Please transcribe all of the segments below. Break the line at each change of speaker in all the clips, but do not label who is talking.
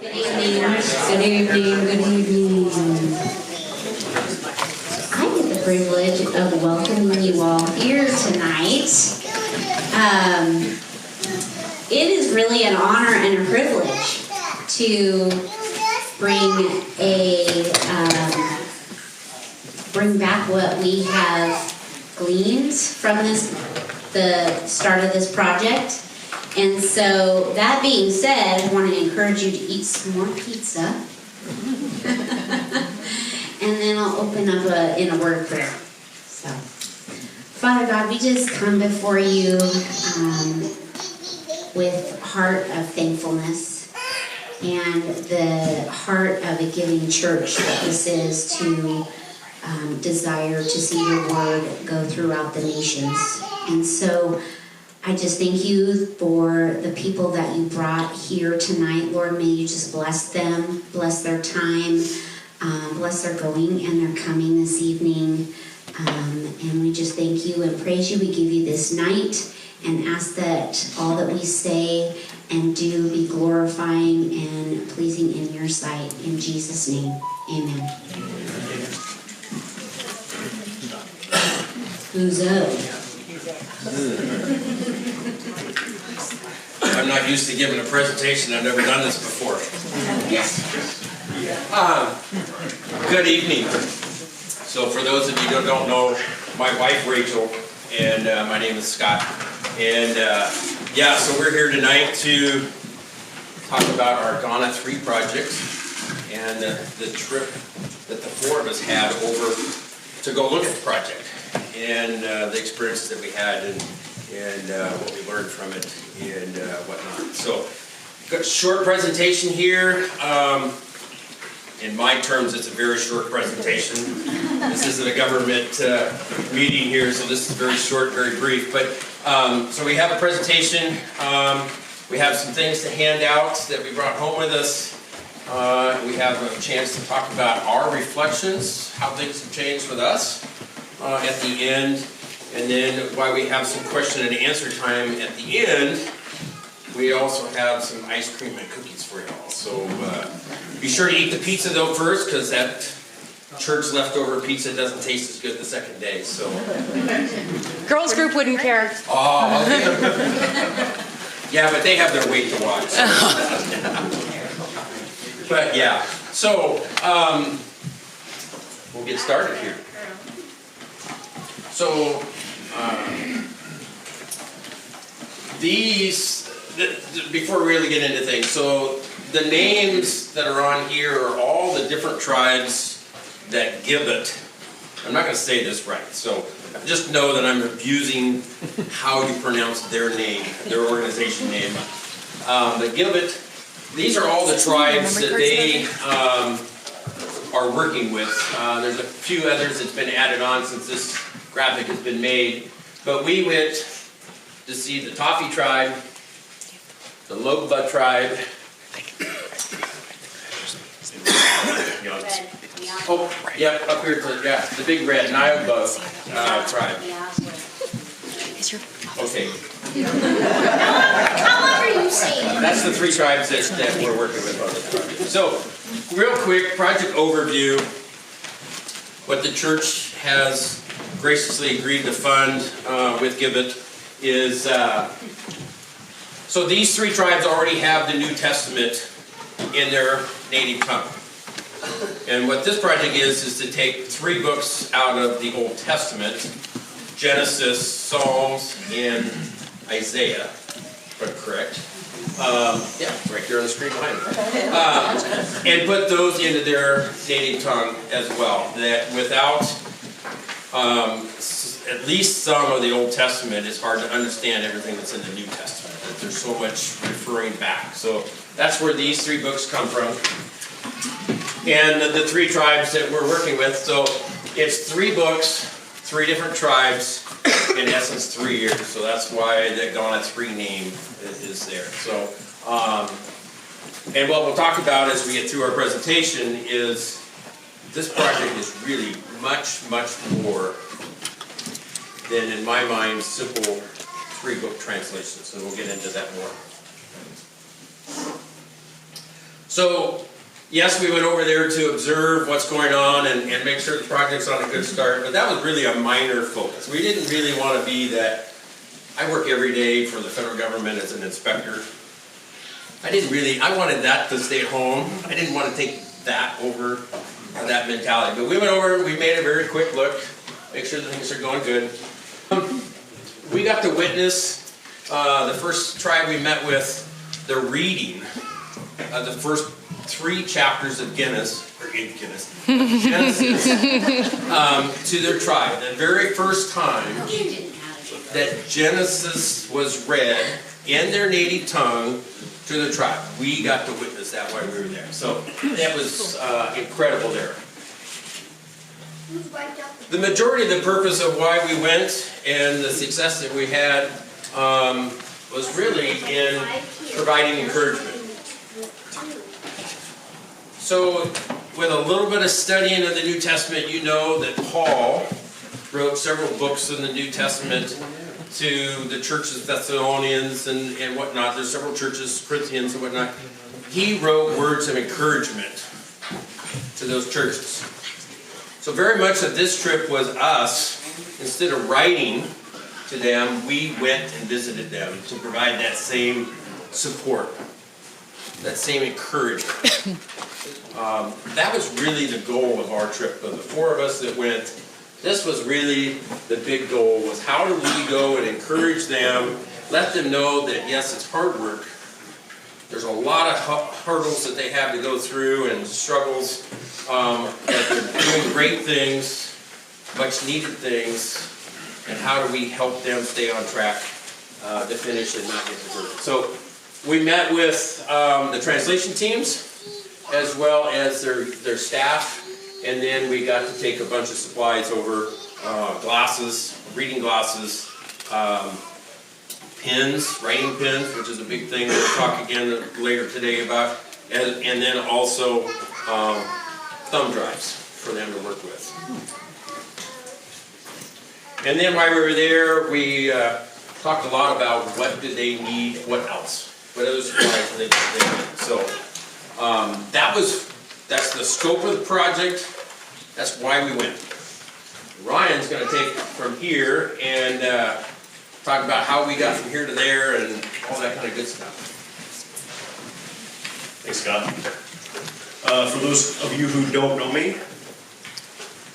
Good evening. I get the privilege of welcoming you all here tonight. It is really an honor and a privilege to bring back what we have gleaned from the start of this project. And so, that being said, I want to encourage you to eat some more pizza. And then I'll open up in a word of prayer. So, Father God, we just come before you with a heart of thankfulness and the heart of a giving church that this is to desire to see your word go throughout the nations. And so, I just thank you for the people that you brought here tonight. Lord, may you just bless them, bless their time, bless their going and their coming this evening. And we just thank you and praise you. We give you this night and ask that all that we say and do be glorifying and pleasing in your sight. In Jesus' name, amen. Who's up?
I'm not used to giving a presentation. I've never done this before. Good evening. So for those of you who don't know, my wife Rachel and my name is Scott. And so we're here tonight to talk about our Ghana 3 project and the trip that the 4 of us had over to go look at the project and the experiences that we had and what we learned from it and whatnot. So, got a short presentation here. In my terms, it's a very short presentation. This isn't a government meeting here, so this is very short, very brief. But so we have a presentation. We have some things to hand out that we brought home with us. We have a chance to talk about our reflections, how things have changed with us at the end. And then while we have some question and answer time at the end, we also have some ice cream and cookies for y'all. So be sure to eat the pizza though first, because that church leftover pizza doesn't taste as good the second day. So
girls group wouldn't care.
Oh, okay. Yeah, but they have their weight to watch. So. But yeah, so we'll get started here. So before we really get into things, so the names that are on here are all the different tribes that give it. I'm not going to say this right, so just know that I'm abusing how you pronounce their name, their organization name. The Gilbert, these are all the tribes that they are working with. There's a few others that's been added on since this graphic has been made, but we went to see the Toffee tribe, the Logba tribe, up here, the big red Nioba tribe. Okay.
However you say it.
That's the 3 tribes that we're working with on this project. So, real quick, project overview. What the church has graciously agreed to fund with Gibbet is, so these 3 tribes already have the New Testament in their native tongue. And what this project is to take 3 books out of the Old Testament, Genesis, Psalms, and Isaiah, if I'm correct. Right there on the screen behind me. And put those into their native tongue as well. That without at least some of the Old Testament, it's hard to understand everything that's in the New Testament. That there's so much referring back. So that's where these 3 books come from. And the 3 tribes that we're working with. So it's 3 books, 3 different tribes, in essence 3 years. So that's why the Ghana 3 name is there. So, and what we'll talk about as we get through our presentation is this project is really much, much more than, in my mind, simple 3-book translations. And we'll get into that more. So, yes, we went over there to observe what's going on and make sure the project's on a good start, but that was really a minor focus. We didn't really want to be that. I work every day for the federal government as an inspector. I wanted that to stay at home. I didn't want to take that over, that mentality. But we went over, we made a very quick look, make sure that things are going good. We got to witness the first tribe we met with, the reading of the first 3 chapters of Genesis, to their tribe. The very first time that Genesis was read in their native tongue to the tribe. We got to witness that while we were there. So that was incredible there. The majority of the purpose of why we went and the success that we had was really in providing encouragement. So with a little bit of studying of the New Testament, you know that Paul wrote several books in the New Testament to the churches of Thessalonians and whatnot. There's several churches, Corinthians and whatnot. He wrote words of encouragement to those churches. So very much of this trip was us, instead of writing to them, we went and visited them to provide that same support, that same encouragement. That was really the goal of our trip. Of the 4 of us that went, this was really the big goal, was how do we go and encourage them, let them know that yes, it's hard work. There's a lot of hurdles that they have to go through and struggles, that they're doing great things, much needed things, and how do we help them stay on track to finish and not get deserted. So we met with the translation teams as well as their staff. And then we got to take a bunch of supplies over, glasses, reading glasses, pens, writing pens, which is a big thing we'll talk again later today about, and then also thumb drives for them to work with. And then while we were there, we talked a lot about what do they need, what else, what other supplies do they need. So that's the scope of the project. That's why we went. Ryan's going to take from here and talk about how we got from here to there and all that kind of good stuff.
Thanks, Scott. For those of you who don't know me,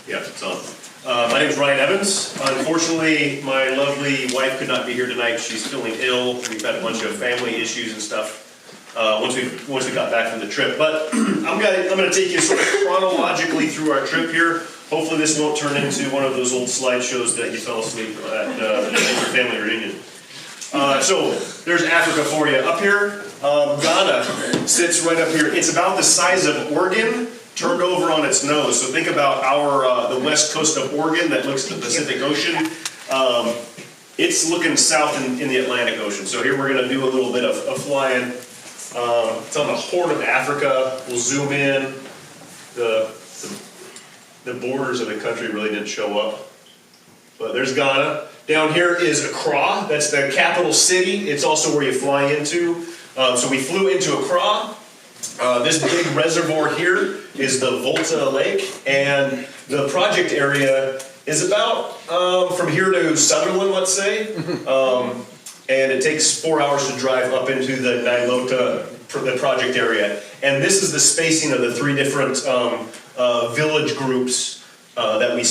yeah, it's on. My name is Ryan Evans. Unfortunately, my lovely wife could not be here tonight. She's feeling ill. We've had a bunch of family issues and stuff once we got back from the trip. But I'm gonna take you sort of chronologically through our trip here. Hopefully, this won't turn into one of those old slideshows that you fell asleep at your family reunion. So there's Africa for you. Up here, Ghana sits right up here. It's about the size of Oregon, turned over on its nose. So think about the west coast of Oregon that looks at the Pacific Ocean. It's looking south in the Atlantic Ocean. So here we're going to do a little bit of flying. It's on the Horn of Africa. We'll zoom in. The borders of the country really didn't show up. But there's Ghana. Down here is Accra. That's the capital city. It's also where you fly into. So we flew into Accra. This big reservoir here is the Volta Lake, and the project area is about from here to Sutherland, let's say, and it takes 4 hours to drive up into the Nilote, the project area. And this is the spacing of the 3 different village groups that we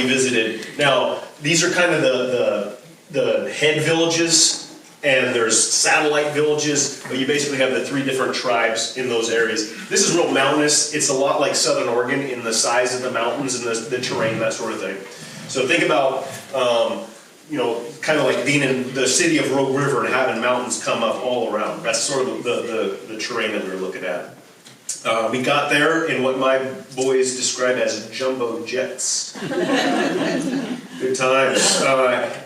visited. Now, these are kind of the head villages. And there's satellite villages, but you basically have the 3 different tribes in those areas. This is real mountainous. It's a lot like Southern Oregon in the size of the mountains and the terrain, that sort of thing. So think about, kind of like being in the city of Rogue River and having mountains come up all around. That's sort of the terrain that we were looking at. We got there in what my boys described as jumbo jets. Good times.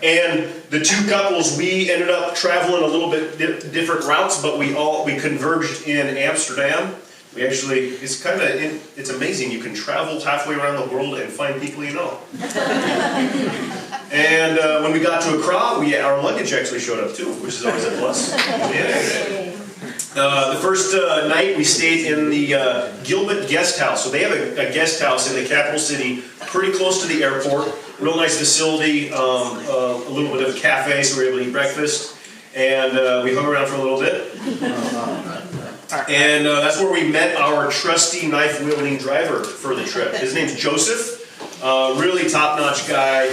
And the 2 couples, we ended up traveling a little bit different routes, but we converged in Amsterdam. We actually, it's amazing. You can travel halfway around the world and find people you know. And when we got to Accra, our luggage actually showed up too, which is always a plus. Yeah. The first night we stayed in the Gilbert Guest House. So they have a guest house in the capital city, pretty close to the airport. Real nice facility, a little bit of a cafe, so we were able to eat breakfast. And we hung around for a little bit. And that's where we met our trusty knife-wielding driver for the trip. His name's Joseph. Really top-notch guy.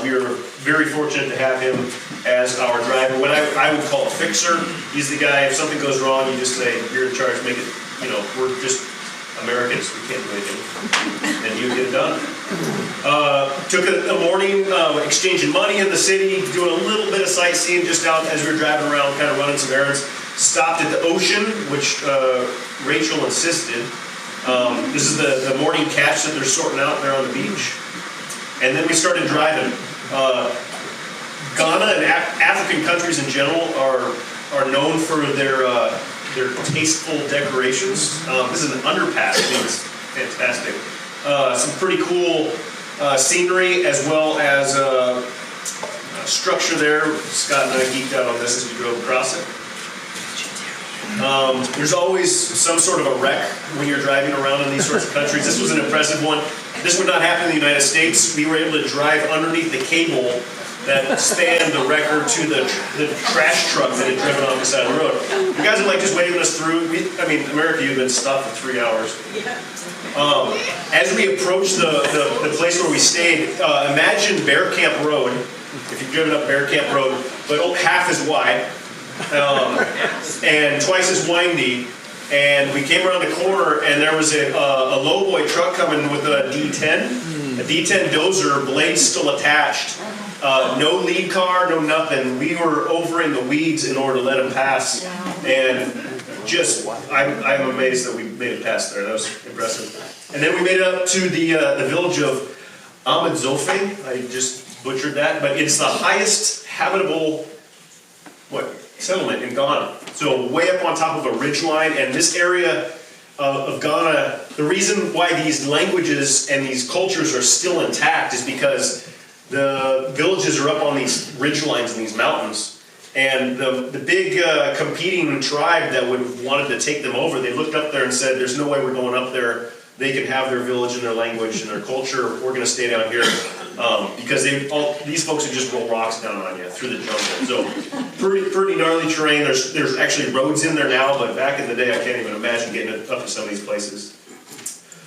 We were very fortunate to have him as our driver. What I would call a fixer. He's the guy, if something goes wrong, you just say, you're in charge, make it, we're just Americans, we can't do anything. And you get it done. Took a morning exchanging money in the city, doing a little bit of sightseeing just out as we were driving around, kind of running some errands. Stopped at the ocean, which Rachel insisted. This is the morning catch that they're sorting out there on the beach. And then we started driving. Ghana and African countries in general are known for their tasteful decorations. This is an underpass. I think it's fantastic. Some pretty cool scenery as well as structure there. Scott and I geeked out on this as we drove across it. There's always some sort of a wreck when you're driving around in these sorts of countries. This was an impressive one. This would not happen in the United States. We were able to drive underneath the cable that spanned the wrecker to the trash truck that had driven off the side of the road. You guys are like just waving us through. America, you've been stopped for 3 hours. As we approached the place where we stayed, imagine Bear Camp Road, if you've driven up Bear Camp Road, but half as wide. And twice as windy, and we came around the corner and there was a lowboy truck coming with a D10 dozer, blades still attached, no lead car, no nothing. We were over in the weeds in order to let him pass, and I'm amazed that we made it past there. That was impressive. And then we made it up to the village of Ahmedzofe. I just butchered that, but it's the highest habitable settlement in Ghana. So way up on top of a ridge line, and this area of Ghana, the reason why these languages and these cultures are still intact is because the villages are up on these ridge lines and these mountains. And the big competing tribe that wanted to take them over, they looked up there and said, there's no way we're going up there. They can have their village and their language and their culture. We're going to stay down here because these folks would just roll rocks down on you through the jungle. So pretty gnarly terrain. There's actually roads in there now, but back in the day, I can't even imagine getting up to some of these places.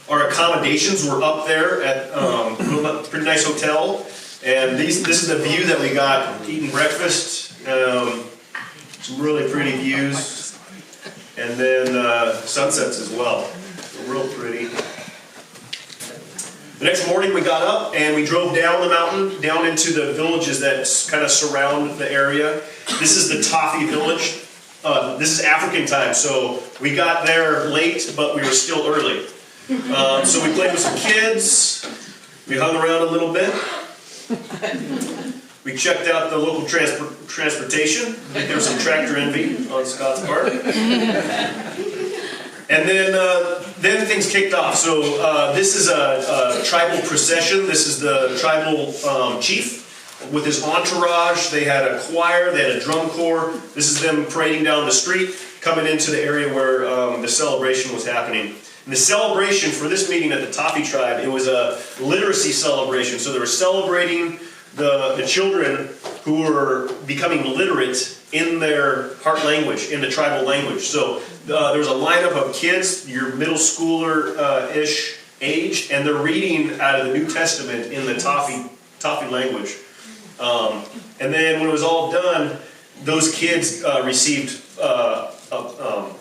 Our accommodations were up there at a pretty nice hotel, and this is the view that we got eating breakfast. Some really pretty views, and then sunsets as well. Real pretty. The next morning we got up and we drove down the mountain, down into the villages that kind of surround the area. This is the Tafi village. This is African time, so we got there late, but we were still early. So we played with some kids. We hung around a little bit. We checked out the local transportation. I think there was some tractor envy on Scott's part. And then things kicked off. So this is a tribal procession. This is the tribal chief with his entourage. They had a choir, they had a drum corps. This is them parading down the street, coming into the area where the celebration was happening. And the celebration for this meeting at the Tafi tribe, it was a literacy celebration. So they were celebrating the children who were becoming literate in their heart language, in the tribal language. So there was a lineup of kids, your middle schooler-ish age, and they're reading out of the New Testament in the Tafi language. And then when it was all done, those kids received a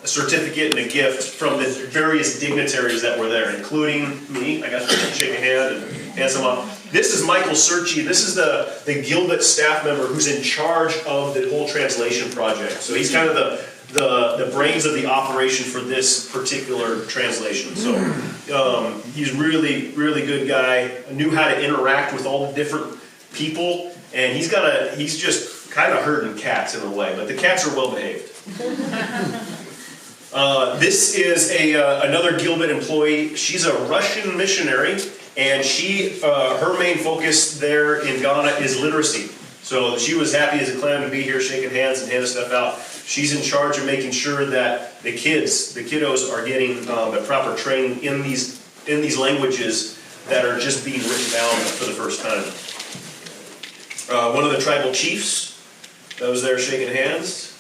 certificate and a gift from the various dignitaries that were there, including me. I got to shake a hand and hand some up. This is Michael Searchy. This is the Gilbert staff member who's in charge of the whole translation project. So he's kind of the brains of the operation for this particular translation. So he's really, really good guy. Knew how to interact with all the different people, and he's just kind of herding cats in a way, but the cats are well behaved. This is another Gilbert employee. She's a Russian missionary, and her main focus there in Ghana is literacy. So she was happy as a clam to be here, shaking hands and handing stuff out. She's in charge of making sure that the kiddos are getting the proper training in these languages that are just being written down for the first time. One of the tribal chiefs that was there shaking hands.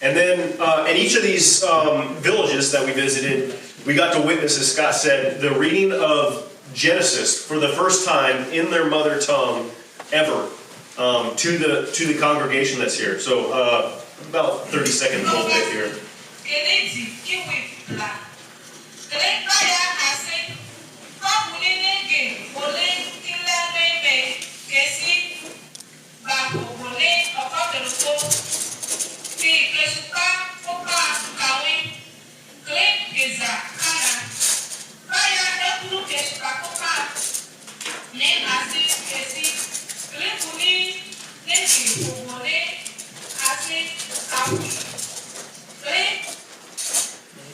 And then at each of these villages that we visited, we got to witness, as Scott said, the reading of Genesis for the first time in their mother tongue ever to the congregation that's here. So about 30-second little bit here.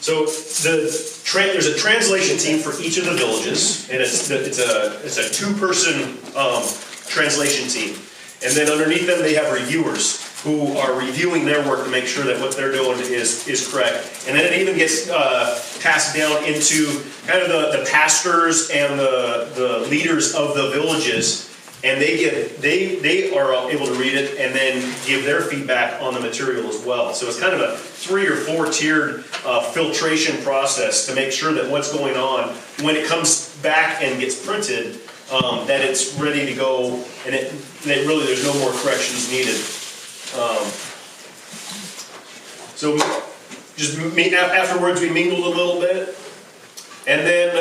So there's a translation team for each of the villages, and it's a two-person translation team. And then underneath them, they have reviewers who are reviewing their work to make sure that what they're doing is correct. And then it even gets passed down into kind of the pastors and the leaders of the villages, and they are able to read it and then give their feedback on the material as well. So it's kind of a 3 or 4 tiered filtration process to make sure that what's going on, when it comes back and gets printed, that it's ready to go, and that really there's no more corrections needed. So just afterwards we mingled a little bit, and then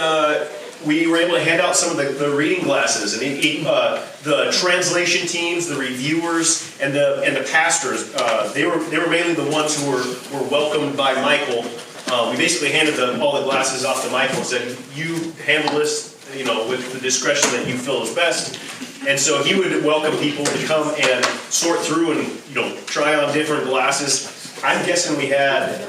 we were able to hand out some of the reading glasses, and the translation teams, the reviewers, and the pastors. They were mainly the ones who were welcomed by Michael. We basically handed all the glasses off to Michael and said, "You handle this, with the discretion that you feel is best." And so he would welcome people to come and sort through and try on different glasses. I'm guessing we had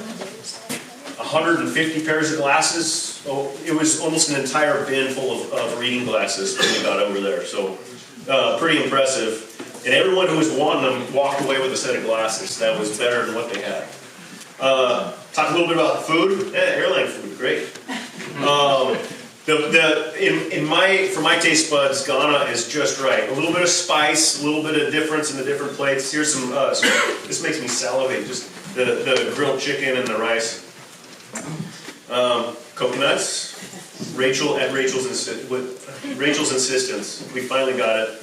150 pairs of glasses. Oh, it was almost an entire bin full of reading glasses when we got over there. So pretty impressive. And everyone who was wanting them walked away with a set of glasses that was better than what they had. Talk a little bit about the food. Airline food, great. For my taste buds, Ghana is just right. A little bit of spice, a little bit of difference in the different plates. Here's some. This makes me salivate. Just the grilled chicken and the rice. Coconuts. Rachel's insistence. We finally got it.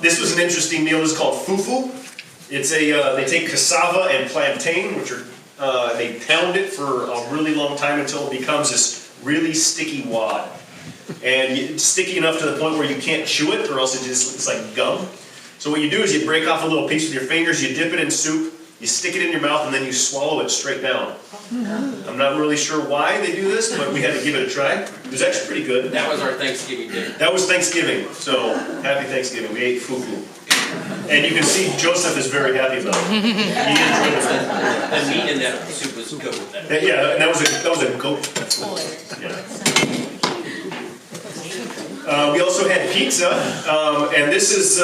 This was an interesting meal. This is called fufu. It's they take cassava and plantain, which are they pound it for a really long time until it becomes this really sticky wad. And it's sticky enough to the point where you can't chew it, or else it's like gum. So what you do is you break off a little piece with your fingers, you dip it in soup, you stick it in your mouth, and then you swallow it straight down. I'm not really sure why they do this, but we had to give it a try. It was actually pretty good.
That was our Thanksgiving dinner.
That was Thanksgiving, so happy Thanksgiving. We ate fufu. And you can see Joseph is very happy about it. He enjoyed it.
The meat in that soup was good with that.
Yeah, and that was a goat. Yeah. We also had pizza, and this is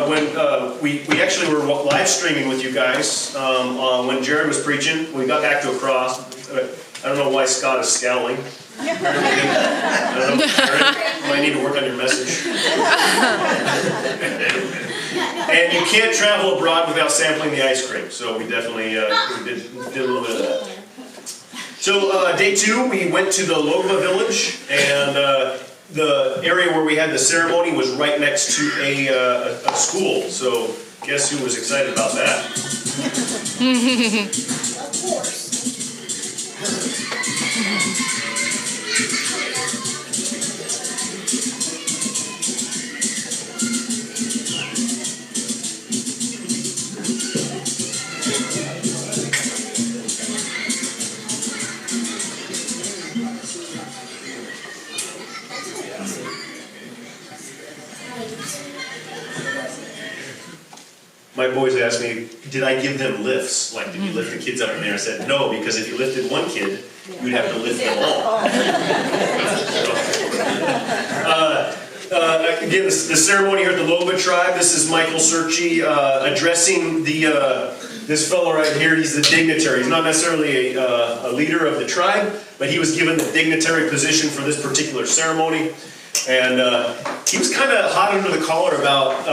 when we actually were live streaming with you guys when Jared was preaching. We got back to a cross. I don't know why Scott is scowling. I don't know, Jared, you might need to work on your message. And you can't travel abroad without sampling the ice cream, so we definitely did a little bit of that. So day 2, we went to the Logba village, and the area where we had the ceremony was right next to a school. So guess who was excited about that?
Of course.
My boys asked me, did I give them lifts? Like, did you lift the kids up in there? I said, no, because if you lifted one kid, you'd have to lift them all. again, the ceremony here at the Loba tribe. This is Michael Searchy addressing this fellow right here. He's the dignitary. He's not necessarily a leader of the tribe, but he was given the dignitary position for this particular ceremony. And he was kind of hot under the collar about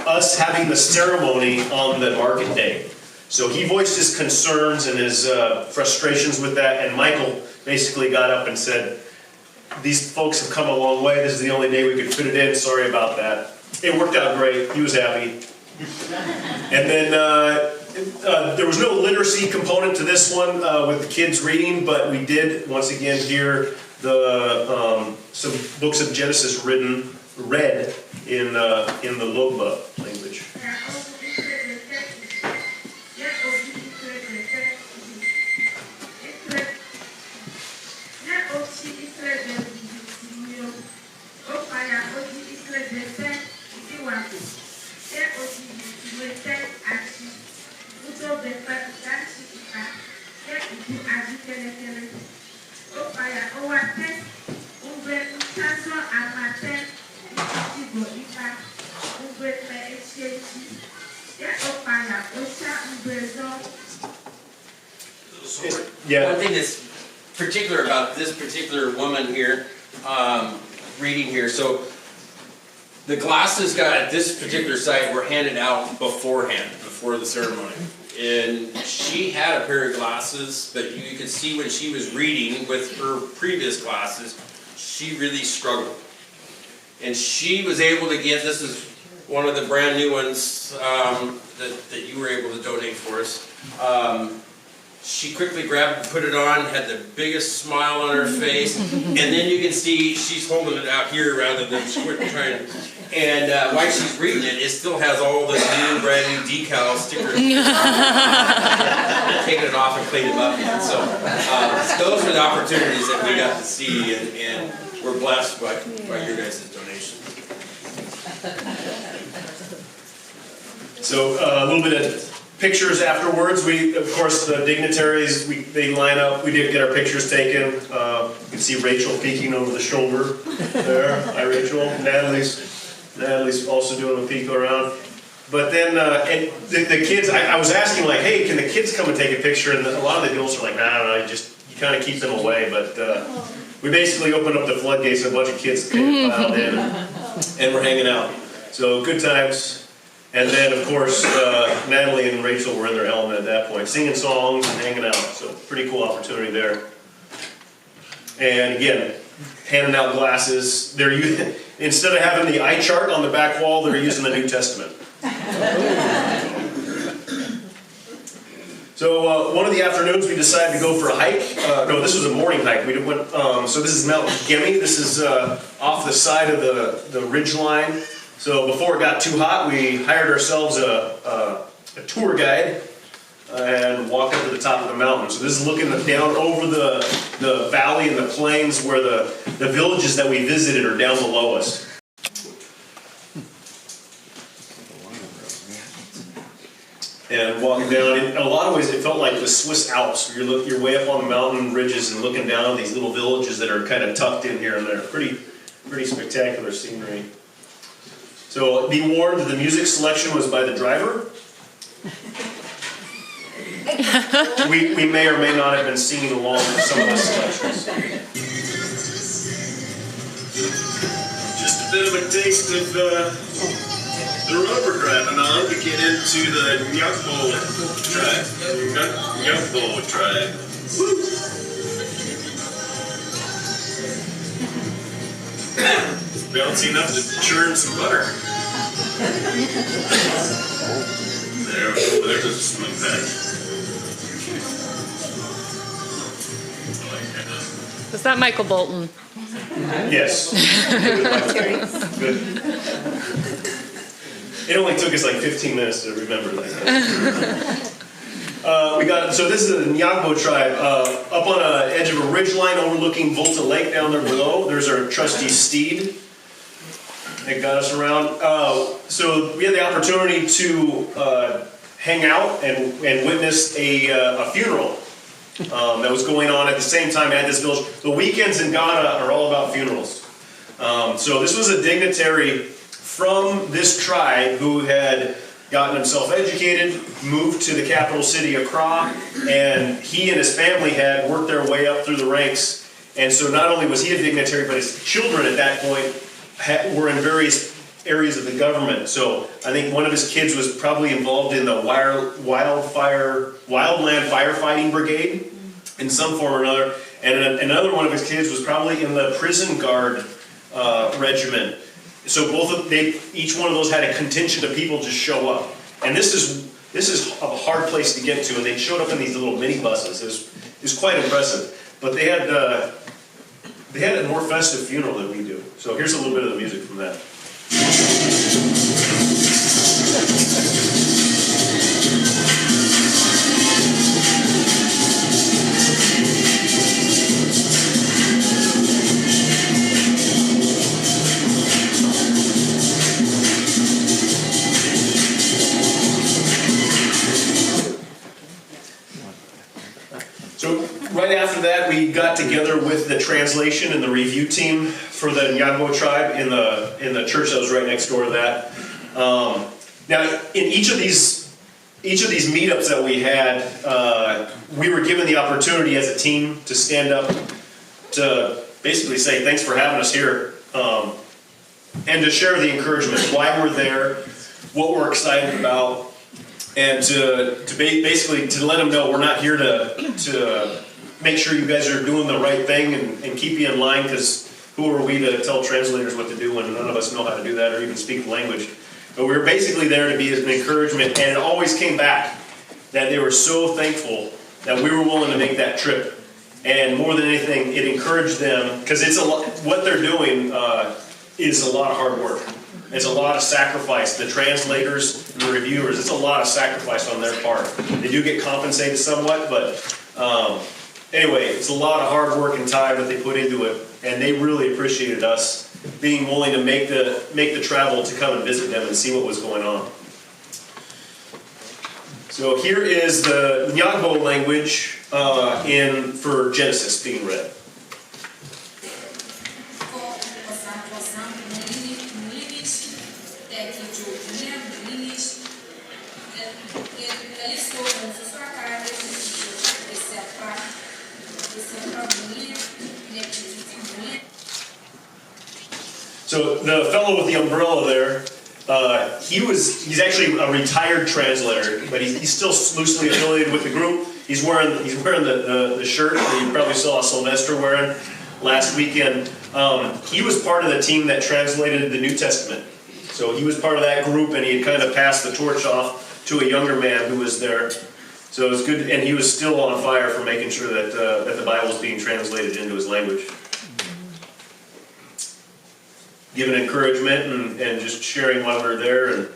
us having the ceremony on the market day. So he voiced his concerns and his frustrations with that, and Michael basically got up and said, these folks have come a long way, this is the only day we could fit it in, sorry about that. It worked out great, he was happy. And then there was no literacy component to this one with the kids reading, but we did once again hear some books of Genesis read in the Loba language. Yeah.
One thing that's particular about this particular woman here, reading here, so the glasses at this particular site were handed out beforehand, before the ceremony. And she had a pair of glasses, but you could see when she was reading with her previous glasses, she really struggled. And she was able to get, this is one of the brand new ones that you were able to donate for us. She quickly grabbed and put it on, had the biggest smile on her face, and then you can see she's holding it out here rather than trying. And while she's reading it, it still has all the new, brand new decal stickers. Taking it off and cleaning them up yet. So those are the opportunities that we got to see, and we're blessed by your guys' donation.
So a little bit of pictures afterwards. We, of course, the dignitaries, they line up. We did get our pictures taken. You can see Rachel peeking over the shoulder there. Hi, Rachel. Natalie's also doing a peek around. But then and the kids, I was asking like, hey, can the kids come and take a picture? And a lot of the adults are like, nah, you kind of keep them away. But we basically opened up the floodgates and a bunch of kids came out in, and we're hanging out. So good times. And then, of course, Natalie and Rachel were in their element at that point, singing songs and hanging out. So pretty cool opportunity there. And again, handing out glasses. They're instead of having the eye chart on the back wall, they're using the New Testament. So one of the afternoons, we decided to go for a hike. No, this was a morning hike. We went. So this is Mount Gemi. This is off the side of the ridge line. So before it got too hot, we hired ourselves a tour guide and walked up to the top of the mountain. So this is looking down over the valley and the plains where the villages that we visited are down below us. And walking down, in a lot of ways it felt like the Swiss Alps. You're way up on the mountain ridges and looking down at these little villages that are kind of tucked in here and there. Pretty spectacular scenery. So be warned, the music selection was by the driver. We may or may not have been singing along with some of the selections. Just a bit of a taste of the road we're driving on to get into the Nyakbo tribe. Woo! Bouncy enough to churn some butter. There's a swing back.
Was that Michael Bolton?
Yes. Good. It only took us like 15 minutes to remember that. So this is the Nyakbo tribe, up on the edge of a ridge line overlooking Volta Lake down there below. There's our trusty steed that got us around. So we had the opportunity to hang out and witness a funeral that was going on at the same time at this village. The weekends in Ghana are all about funerals. So this was a dignitary from this tribe who had gotten himself educated, moved to the capital city, Accra, and he and his family had worked their way up through the ranks. And so not only was he a dignitary, but his children at that point were in various areas of the government. So I think one of his kids was probably involved in the wildland firefighting brigade in some form or another. And another one of his kids was probably in the prison guard regiment. So each one of those had a contingent of people just show up. And this is a hard place to get to, and they showed up in these little minibuses. It was quite impressive. But they had a more festive funeral than we do. So here's a little bit of the music from that. So right after that, we got together with the translation and the review team for the Nyagbo tribe in the church that was right next door to that. Now, in each of these meetups that we had, we were given the opportunity as a team to stand up to basically say thanks for having us here, and to share the encouragement, why we're there, what we're excited about. And to basically to let them know we're not here to make sure you guys are doing the right thing and keep you in line, because who are we to tell translators what to do when none of us know how to do that or even speak the language. But we were basically there to be an encouragement, and it always came back that they were so thankful that we were willing to make that trip. And more than anything, it encouraged them, because what they're doing is a lot of hard work. It's a lot of sacrifice. The translators and the reviewers, it's a lot of sacrifice on their part. They do get compensated somewhat, but anyway, it's a lot of hard work and time that they put into it, and they really appreciated us being willing to make the travel to come and visit them and see what was going on. So here is the Nyagbo language for Genesis being read. So the fellow with the umbrella there, he's actually a retired translator, but he's still loosely affiliated with the group. He's wearing the shirt that you probably saw Sylvester wearing last weekend. He was part of the team that translated the New Testament. So he was part of that group, and he had kind of passed the torch off to a younger man who was there. So it was good, and he was still on fire for making sure that the Bible was being translated into his language. Giving encouragement and just sharing why we're there and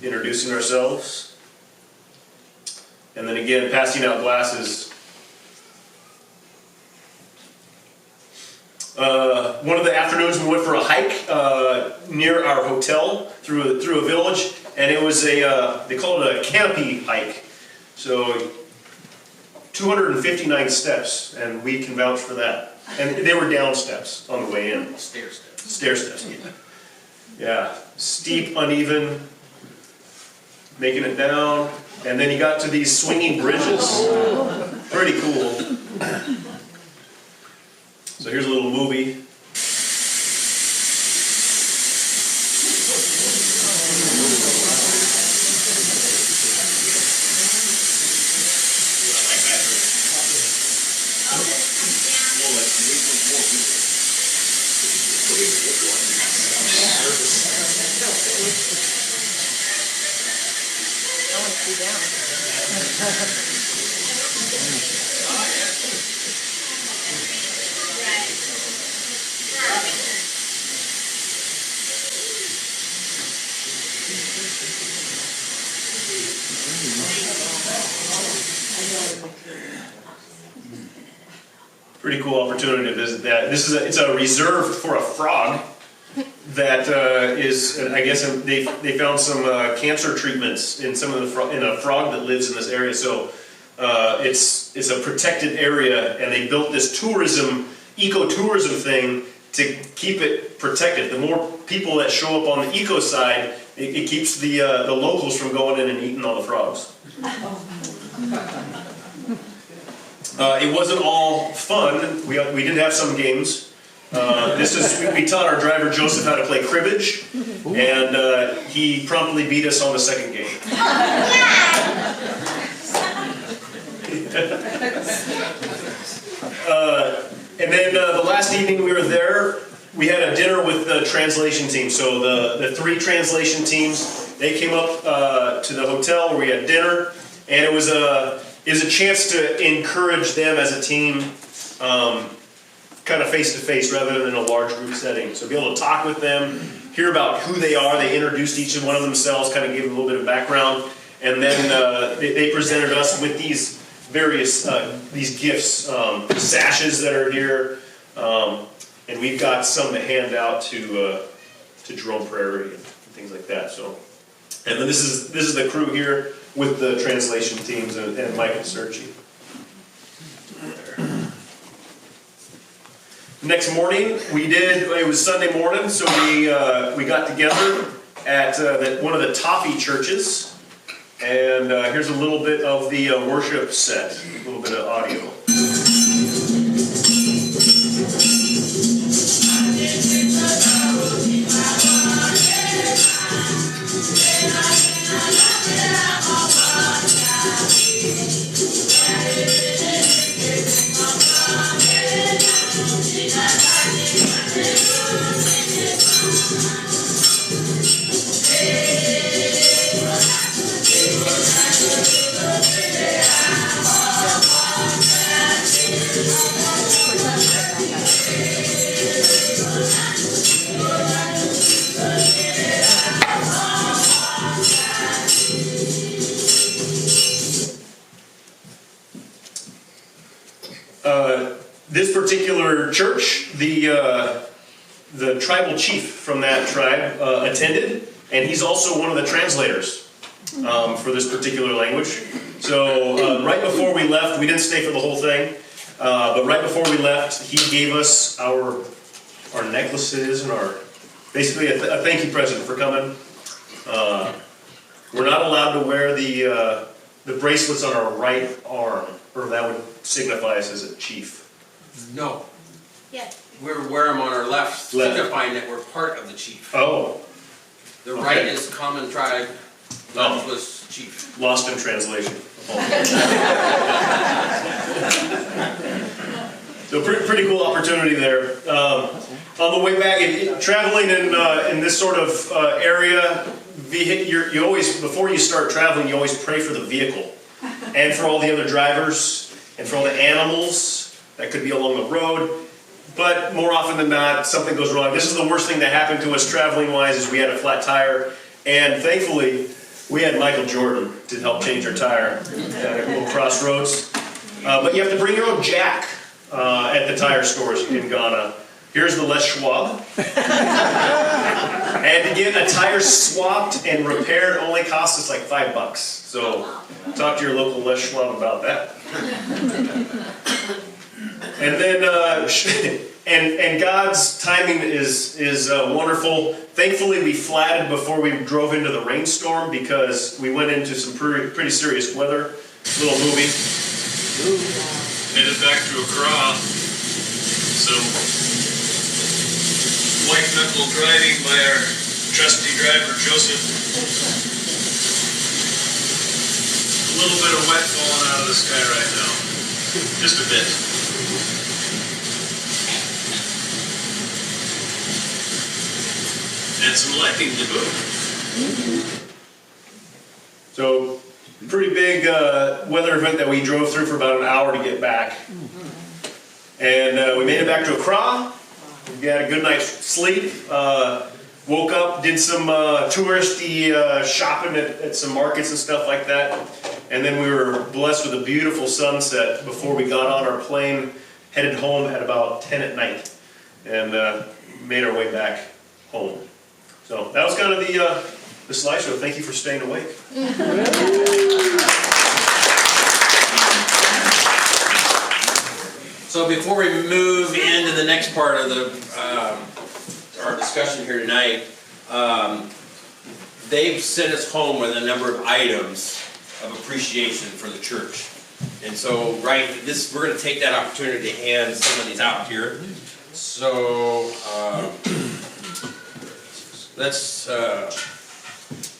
introducing ourselves. And then again, passing out glasses. One of the afternoons we went for a hike near our hotel through a village, and it was they call it a canopy hike. So 259 steps, and we can vouch for that. And they were down steps on the way in.
Stair steps.
Stair steps, yeah. Steep, uneven, making it down, and then you got to these swinging bridges. Pretty cool. So here's a little movie. Pretty cool opportunity to visit that. It's a reserve for a frog that is, I guess they found some cancer treatments in in a frog that lives in this area. So it's a protected area, and they built this ecotourism thing to keep it protected. The more people that show up on the eco side, it keeps the locals from going in and eating all the frogs. It wasn't all fun. We did have some games. We taught our driver Joseph how to play cribbage, and he promptly beat us on the second game. And then the last evening we were there, we had a dinner with the translation team. So the 3 translation teams, they came up to the hotel where we had dinner, and it was a chance to encourage them as a team, kind of face to face rather than in a large group setting. So be able to talk with them, hear about who they are. They introduced each one of themselves, kind of gave them a little bit of background, and then they presented us with these various these gifts, sashes that are here, and we've got some to hand out to Jerome Prairie and things like that. So, and then this is the crew here with the translation teams and Michael Sergi. Next morning, it was Sunday morning, so we got together at one of the Toffee churches, and here's a little bit of the worship set, a little bit of audio. This particular church, the tribal chief from that tribe attended, and he's also one of the translators for this particular language. So right before we left, we didn't stay for the whole thing, but right before we left, he gave us our necklaces and basically a thank you present for coming. We're not allowed to wear the bracelets on our right arm, or that would signify us as a chief.
No.
Yeah.
We wear them on our left, signifying that we're part of the chief.
Oh.
The right is common tribe, left was chief.
Lost in translation. So pretty cool opportunity there. On the way back, traveling in this sort of area, you always, before you start traveling, you always pray for the vehicle and for all the other drivers and for all the animals that could be along the road. But more often than not, something goes wrong. This is the worst thing that happened to us traveling-wise, is we had a flat tire, and thankfully, we had Michael Jordan to help change our tire at a little crossroads. But you have to bring your own jack at the tire stores in Ghana. Here's the Les Schwab. And to get a tire swapped and repaired only costs us like $5. So talk to your local Les Schwab about that. And then, and God's timing is wonderful. Thankfully, we flatted before we drove into the rainstorm, because we went into some pretty serious weather. Little movie.
Headed back to Accra. Some white knuckle driving by our trusty driver Joseph. A little bit of wet falling out of the sky right now. Just a bit. And some lightning to boot.
So, pretty big weather event that we drove through for about an hour to get back. And we made it back to Accra. We had a good night's sleep. Woke up, did some touristy shopping at some markets and stuff like that. And then we were blessed with a beautiful sunset before we got on our plane, headed home at about 10 at night, and made our way back home. So that was kind of the slideshow. Thank you for staying awake.
So before we move into the next part of the discussion here tonight, they've sent us home with a number of items of appreciation for the church. And so, we're gonna take that opportunity to hand some of these out here. So, let's,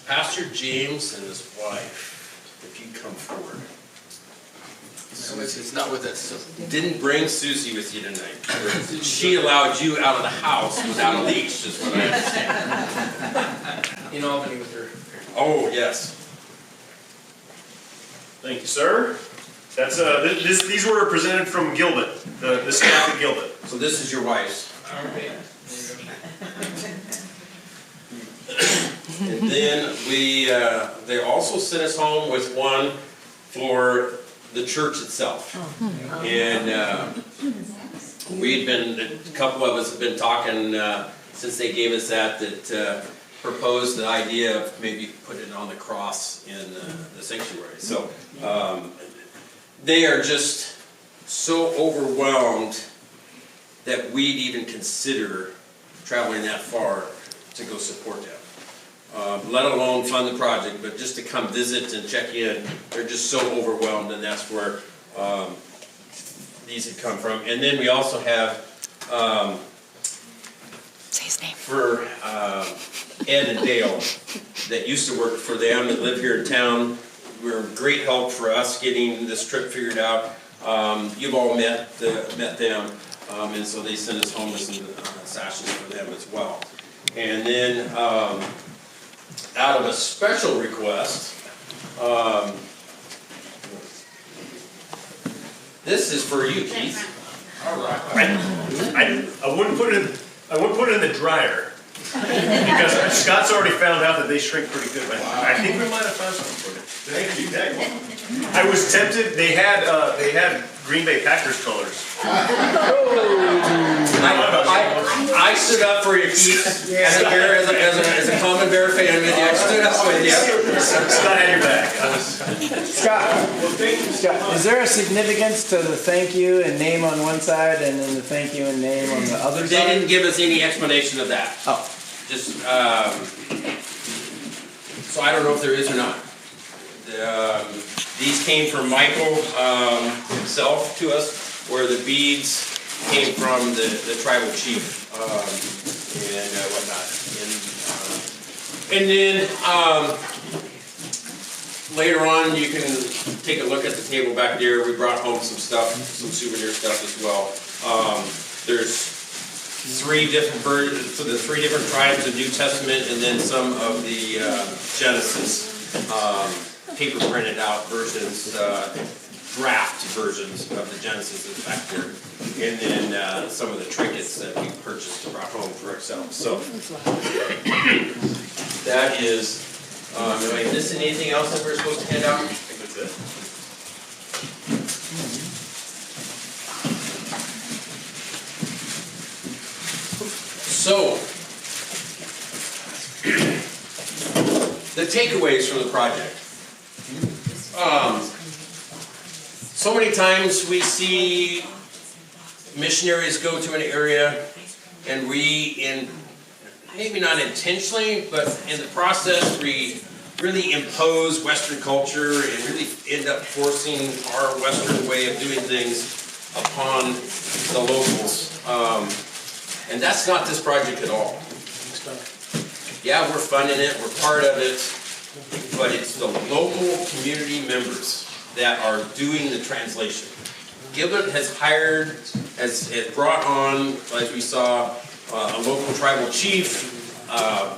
Pastor James and his wife, if you come forward.
It's not with us. So.
Didn't bring Susie with you tonight. She allowed you out of the house without a leash, is what I understand.
In Albany with her.
Oh, yes.
Thank you, sir. That's, these were presented from Gilbert, the staff at Gilbert.
So this is your wife's.
Okay.
And then they also sent us home with one for the church itself. And a couple of us have been talking since they gave us that proposed the idea of maybe putting it on the cross in the sanctuary. So they are just so overwhelmed that we'd even consider traveling that far to go support them. Let alone fund the project, but just to come visit and check in, they're just so overwhelmed, and that's where these had come from. And then we also have
Say his name.
for Ed and Dale that used to work for them that live here in town. Were great help for us getting this trip figured out. You've all met them, and so they sent us home with some sashes for them as well. And then out of a special request, this is for you, Keith.
All right.
I wouldn't put it in the dryer. Because Scott's already found out that they shrink pretty good. I think we might have found something for you. Thank you. I was tempted. They had Green Bay Packers colors.
I stood up for you, Keith, as a common bear fan. I stood up with you.
Scott had your back.
Scott, is there a significance to the thank you and name on one side and then the thank you and name on the other
They
side?
didn't give us any explanation of that.
Oh.
Just, so I don't know if there is or not. These came from Michael himself to us, where the beads came from the tribal chief and whatnot. And then later on, you can take a look at the table back there. We brought home some stuff, some souvenir stuff as well. There's three different versions, so the three different tribes of New Testament, and then some of the Genesis paper printed out versions, draft versions of the Genesis that's back there, and then some of the trinkets that we purchased and brought home for ourselves. So that is. Am I missing anything else that we're supposed to hand out? I think that's it. So, the takeaways from the project. So many times we see missionaries go to an area and maybe not intentionally, but in the process we really impose Western culture and really end up forcing our Western way of doing things upon the locals. And that's not this project at all. Yeah, we're funding it, we're part of it, but it's the local community members that are doing the translation. Gilbert has brought on, as we saw, a local tribal chief,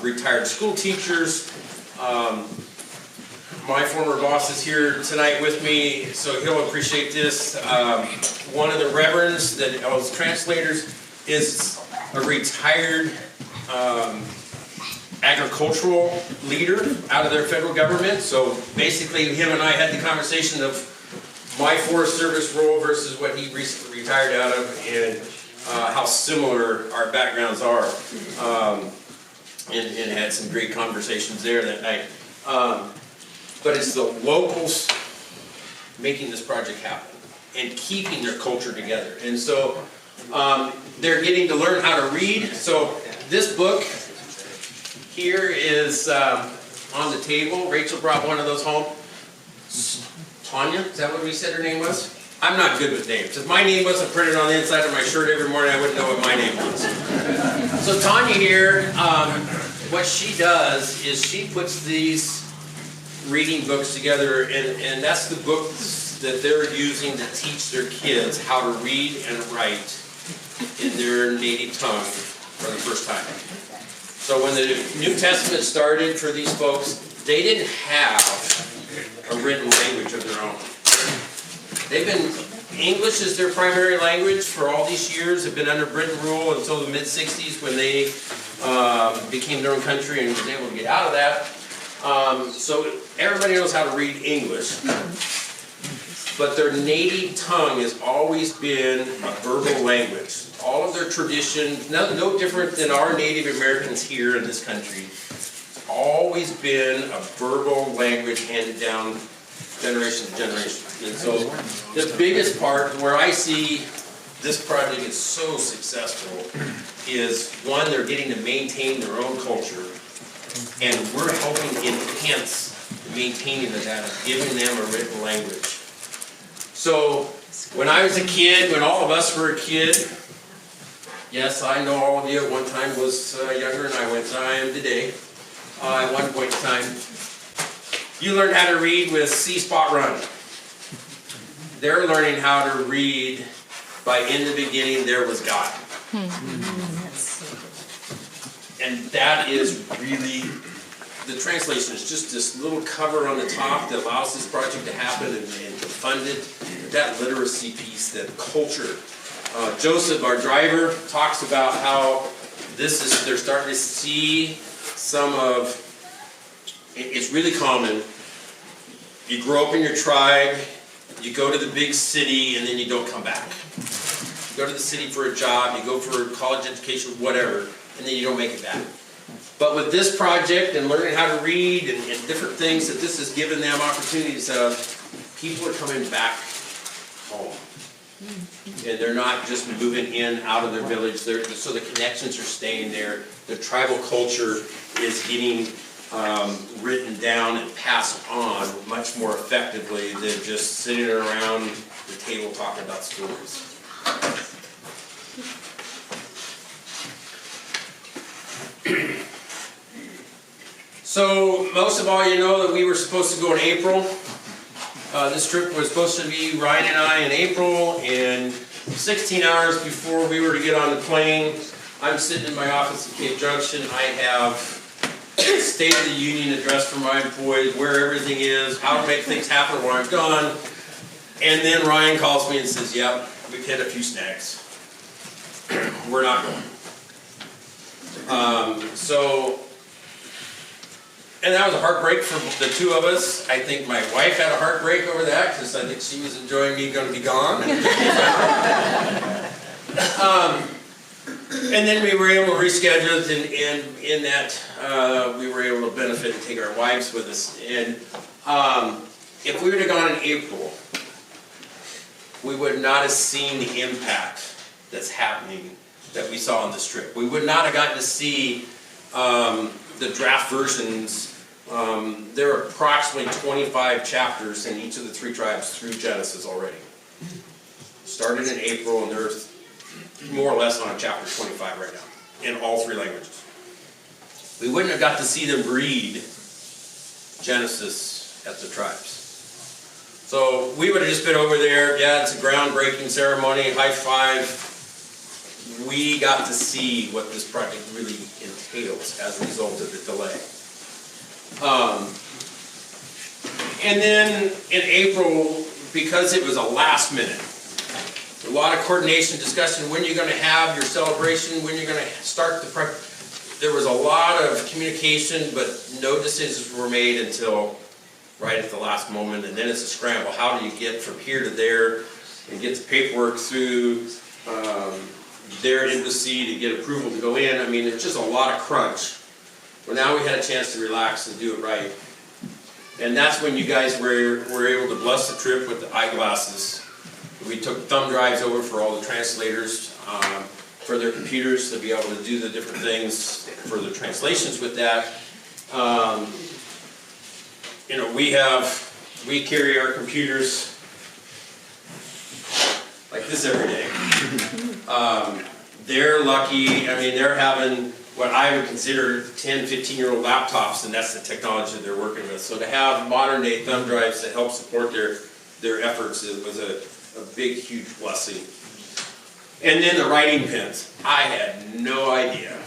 retired school teachers. My former boss is here tonight with me, so he'll appreciate this. One of the reverends that was translators is a retired agricultural leader out of their federal government. So basically, him and I had the conversation of my Forest Service role versus what he recently retired out of, and how similar our backgrounds are, and had some great conversations there that night. But it's the locals making this project happen and keeping their culture together. And so they're getting to learn how to read. So this book here is on the table. Rachel brought one of those home. Tanya, is that what we said her name was? I'm not good with names. If my name wasn't printed on the inside of my shirt every morning, I wouldn't know what my name was. So Tanya here, what she does is she puts these reading books together, and that's the books that they're using to teach their kids how to read and write in their native tongue for the first time. So when the New Testament started for these folks, they didn't have a written language of their own. They've been, English is their primary language for all these years. They've been under Britain rule until the mid-60s when they became their own country and was able to get out of that. So everybody knows how to read English. But their native tongue has always been a verbal language. All of their tradition, no different than our Native Americans here in this country. It's always been a verbal language handed down generation to generation. And so the biggest part where I see this project is so successful is, one, they're getting to maintain their own culture, and we're helping enhance the maintaining of that and giving them a written language. So when I was a kid, when all of us were a kid, yes, I know all of you at one time was younger than I am today. At one point in time, you learned how to read with See Spot Run. They're learning how to read by in the beginning there was God. And that is really, the translation is just this little cover on the top that allows this project to happen and to fund it. That literacy piece, that culture. Joseph, our driver, talks about how this is, they're starting to see some of, it's really common. You grow up in your tribe, you go to the big city, and then you don't come back. You go to the city for a job, you go for a college education, whatever, and then you don't make it back. But with this project and learning how to read and different things that this has given them opportunities of, people are coming back home. And they're not just moving in, out of their village, so the connections are staying there. The tribal culture is getting written down and passed on much more effectively than just sitting around the table talking about stories. So most of all, you know that we were supposed to go in April. This trip was supposed to be Ryan and I in April, and 16 hours before we were to get on the plane, I'm sitting in my office in Cape Junction. I have State of the Union address for my employees, where everything is, how to make things happen when I'm gone. And then Ryan calls me and says, yep, we've hit a few snags. We're not going. And that was a heartbreak for the two of us. I think my wife had a heartbreak over that because I think she was enjoying me going to be gone. And then we were able to reschedule it, and in that we were able to benefit and take our wives with us. And if we would have gone in April, we would not have seen the impact that's happening that we saw on this trip. We would not have gotten to see the draft versions. There are approximately 25 chapters in each of the three tribes through Genesis already. Started in April, and there's more or less on chapter 25 right now, in all three languages. We wouldn't have got to see them read Genesis at the tribes. So we would have just been over there, yeah, it's a groundbreaking ceremony, high five. We got to see what this project really entails as a result of the delay. And then in April, because it was a last minute, a lot of coordination, discussion, when you're going to have your celebration, when you're going to start the prep. There was a lot of communication, but no decisions were made until right at the last moment, and then it's a scramble. How do you get from here to there and get the paperwork through their embassy to get approval to go in? I mean, it's just a lot of crunch. Well, now we had a chance to relax and do it right. And that's when you guys were able to bless the trip with the eyeglasses. We took thumb drives over for all the translators. for their computers to be able to do the different things for the translations with that. You know, we carry our computers like this every day. They're lucky, I mean, they're having what I would consider 10, 15-year-old laptops, and that's the technology they're working with. So to have modern day thumb drives that help support their efforts was a big, huge blessing. And then the writing pens. I had no idea.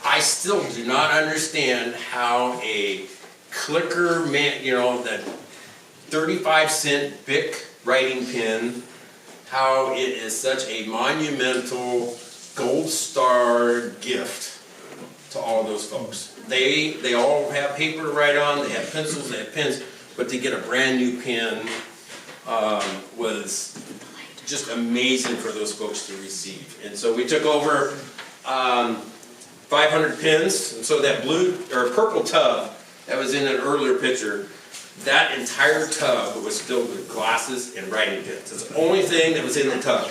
I still do not understand how a clicker, you know, that 35-cent Bic writing pen, how it is such a monumental gold star gift to all of those folks. They all have paper to write on, they have pencils, they have pens, but to get a brand new pen was just amazing for those folks to receive. And so we took over 500 pens, and so that blue or purple tub that was in an earlier picture, that entire tub was filled with glasses and writing pens. It's the only thing that was in the tub.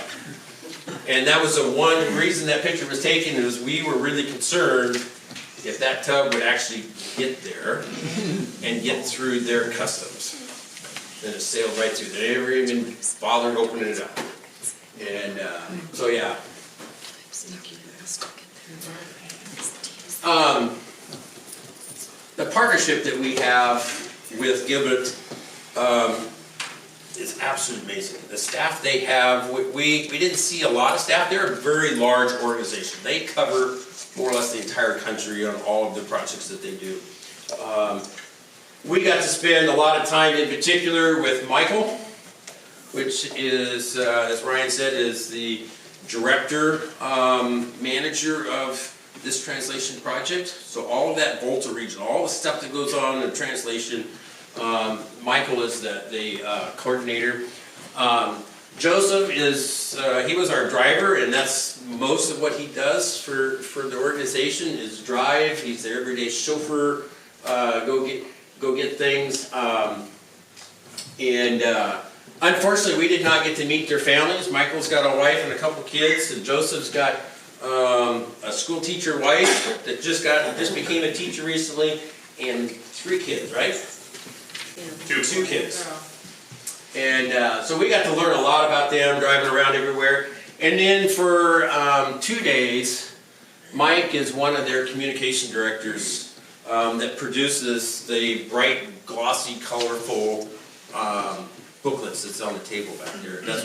And that was the one reason that picture was taken, is we were really concerned if that tub would actually get there and get through their customs. Then it sailed right through. They never even bothered opening it up. And so yeah. The partnership that we have with Gibbet is absolutely amazing. The staff they have, we didn't see a lot of staff. They're a very large organization. They cover more or less the entire country on all of the projects that they do. We got to spend a lot of time in particular with Michael, which is, as Ryan said, is the director, manager of this translation project. So all of that Volta region, all the stuff that goes on in translation, Michael is the coordinator. Joseph is, he was our driver, and that's most of what he does for the organization is drive. He's the everyday chauffeur, go get things. Unfortunately, we did not get to meet their families. Michael's got a wife and a couple kids, and Joseph's got a school teacher wife that just became a teacher recently, and 3 kids, right?
Two.
2 kids. And so we got to learn a lot about them, driving around everywhere. And then for 2 days, Mike is one of their communication directors that produces the bright, glossy, colorful booklets that's on the table back there. That's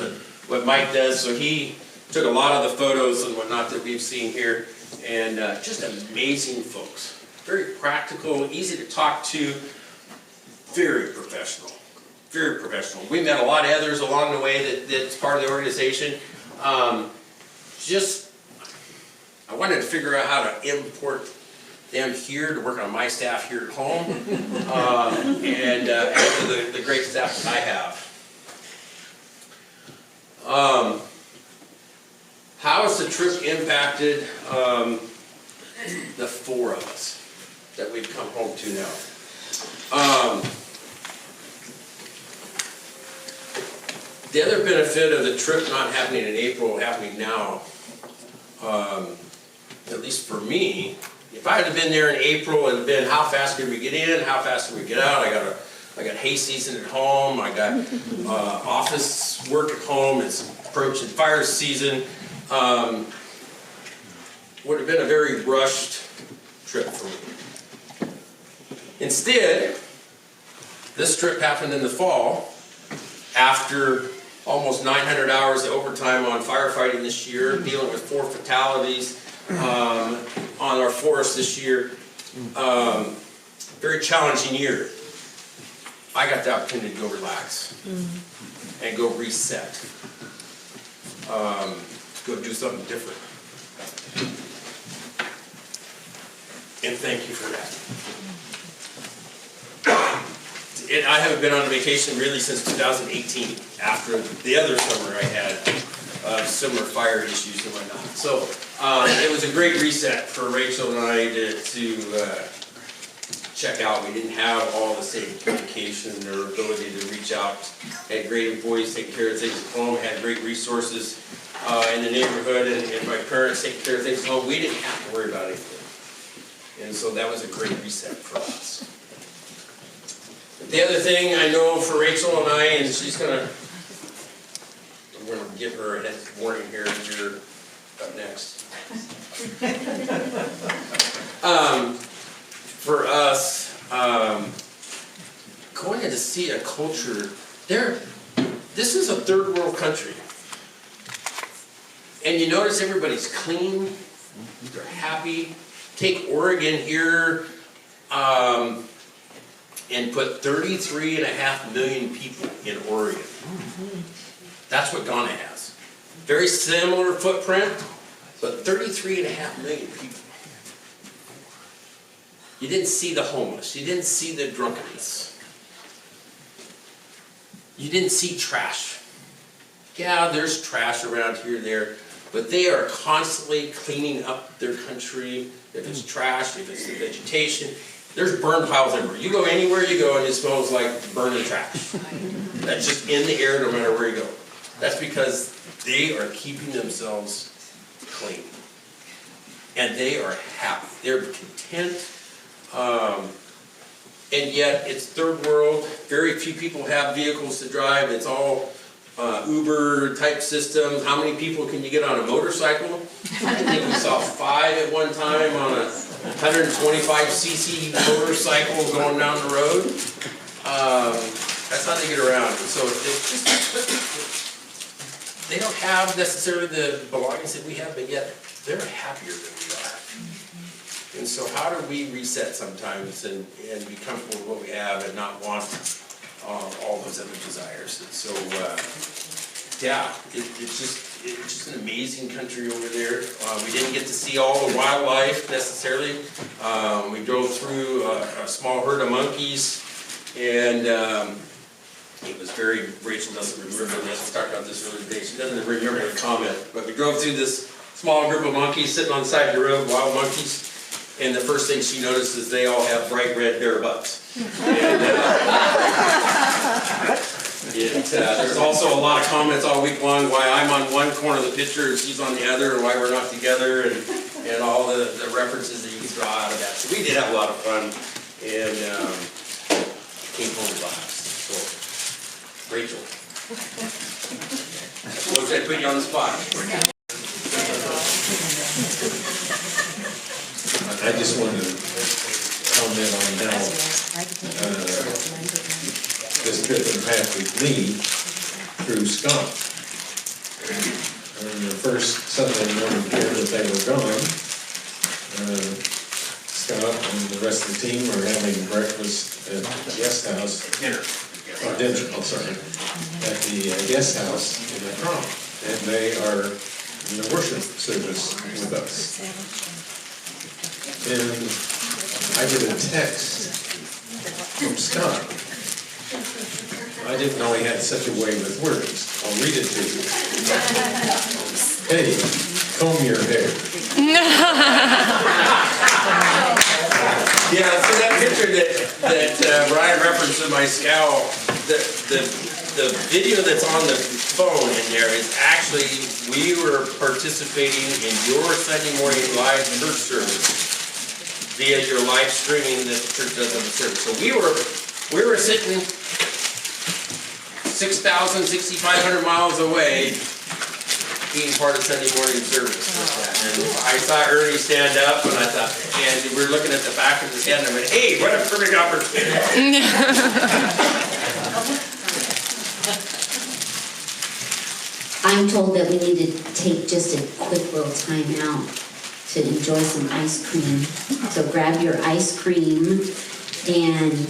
what Mike does. So he took a lot of the photos and whatnot that we've seen here. And just amazing folks. Very practical, easy to talk to, very professional. Very professional. We met a lot of others along the way that's part of the organization. I wanted to figure out how to import them here to work on my staff here at home, and the great staff that I have. How has the trip impacted the 4 of us that we've come home to now? The other benefit of the trip not happening in April, happening now, at least for me, if I had been there in April, it would have been how fast could we get in, how fast could we get out. I got hay season at home, I got office work at home, it's approaching fire season. Would have been a very rushed trip for me. Instead, this trip happened in the fall, after almost 900 hours of overtime on firefighting this year, dealing with 4 fatalities on our forest this year. Very challenging year. I got the opportunity to go relax and go reset, go do something different. And thank you for that. I haven't been on a vacation really since 2018, after the other summer I had similar fire issues and whatnot. So it was a great reset for Rachel and I to check out. We didn't have all the same communication or ability to reach out. Had great employees taking care of things at home, had great resources. in the neighborhood, and my parents taking care of things at home. We didn't have to worry about anything. And so that was a great reset for us. The other thing I know for Rachel and I, and we're gonna give her a warning here, you're up next. For us, going in to see a culture, this is a third world country. And you notice everybody's clean, they're happy. Take Oregon here, and put 33.5 million people in Oregon. That's what Ghana has. Very similar footprint, but 33.5 million people. You didn't see the homeless. You didn't see the drunkenness. You didn't see trash. Yeah, there's trash around here and there, but they are constantly cleaning up their country. If it's trash, if it's the vegetation, there's burn piles everywhere. You go anywhere you go and it smells like burning trash. That's just in the air no matter where you go. That's because they are keeping themselves clean. And they are happy. They're content. And yet it's third world. Very few people have vehicles to drive. It's all Uber type systems. How many people can you get on a motorcycle? I think we saw 5 at one time on a 125cc motorcycle going down the road. That's how they get around. So they don't have necessarily the belongings that we have, but yet they're happier than we are. And so how do we reset sometimes and be comfortable with what we have and not want all those other desires? And so, yeah, it's just an amazing country over there. We didn't get to see all the wildlife necessarily. We drove through a small herd of monkeys, and it was very, Rachel doesn't remember this, we talked about this earlier today, she doesn't remember the comment, but we drove through this small group of monkeys sitting on the side of the road, wild monkeys, and the first thing she noticed is they all have bright red bare butts. And, there's also a lot of comments all week long why I'm on one corner of the picture and she's on the other, and why we're not together, and all the references that you can draw out of that. So we did have a lot of fun, and came home last. So, Rachel, what did I put you on the spot?
I just wanted to comment on how this trip impacted me through Scott. On the first Sunday morning here that they were gone, Scott and the rest of the team are having breakfast at the guest house. Dinner, I'm sorry. At the guest house in the prom. And they are in the worship service with us. And I get a text from Scott. I didn't know he had such a way with words. I'll read it to you. Hey, comb your hair.
Yeah, so that picture that Brian referenced in my scowl, the video that's on the phone in there is actually, we were participating in your Sunday morning live church service via your live streaming that the church does on the service. So we were sitting 6,000, 6,500 miles away being part of Sunday morning service. And I saw Ernie stand up, and I thought, and we were looking at the back of his head, and I went, hey, what a perfect opportunity.
I'm told that we need to take just a quick little time out to enjoy some ice cream. So grab your ice cream and,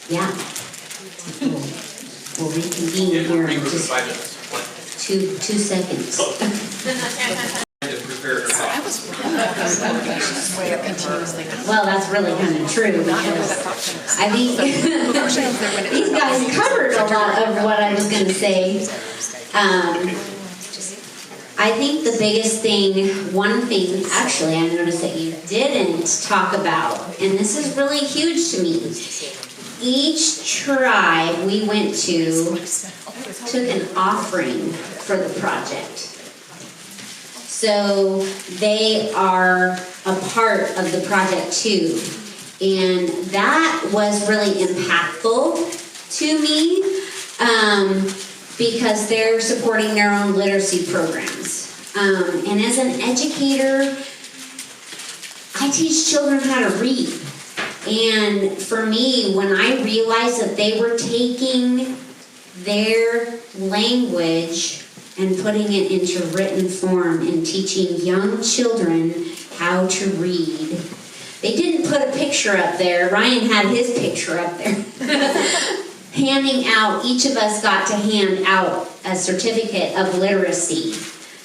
yeah, we'll reconvene here in just
5 minutes.
2 seconds.
To prepare her thoughts.
Well, that's really kind of true because I think these guys covered a lot of what I was going to say. I think the biggest thing, one thing, actually, I noticed that you didn't talk about, and this is really huge to me. each tribe we went to took an offering for the project. So they are a part of the project too. And that was really impactful to me because they're supporting their own literacy programs. And as an educator, I teach children how to read. And for me, when I realized that they were taking their language and putting it into written form and teaching young children how to read. They didn't put a picture up there. Ryan had his picture up there. Handing out, each of us got to hand out a certificate of literacy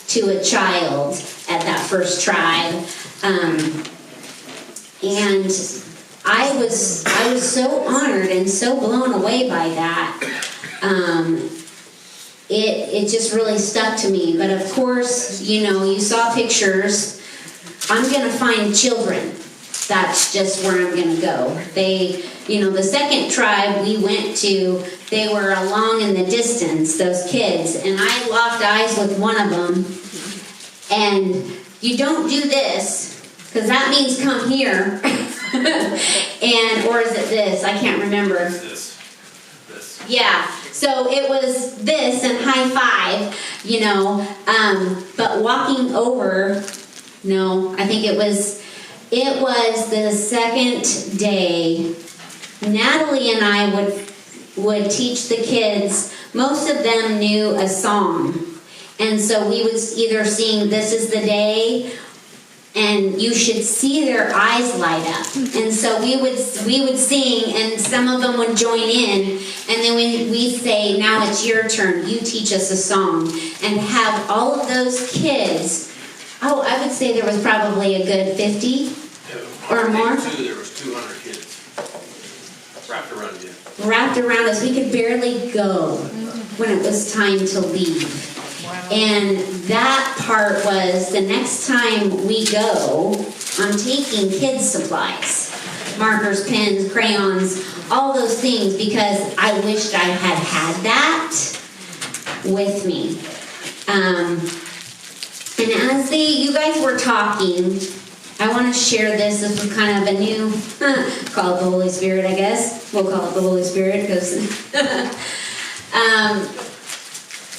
to a child at that first tribe. And I was so honored and so blown away by that. It just really stuck to me. But of course, you saw pictures. I'm gonna find children. That's just where I'm gonna go. The second tribe we went to, they were along in the distance, those kids, and I locked eyes with one of them. And you don't do this, because that means come here. Or is it this? I can't remember.
This.
Yeah, so it was this and high five, but walking over, no, I think it was the second day. Natalie and I would teach the kids. Most of them knew a song. And so we would either sing This Is the Day, and you should see their eyes light up. And so we would sing, and some of them would join in, and then we'd say, now it's your turn, you teach us a song. And have all of those kids, I would say there was probably a good 50 or more.
There was 200 kids
wrapped around us. We could barely go when it was time to leave. And that part was, the next time we go, I'm taking kids' supplies. Markers, pens, crayons, all those things, because I wished I had that with me. And as you guys were talking, I want to share this. This was kind of a new, call it the Holy Spirit, I guess. We'll call it the Holy Spirit, because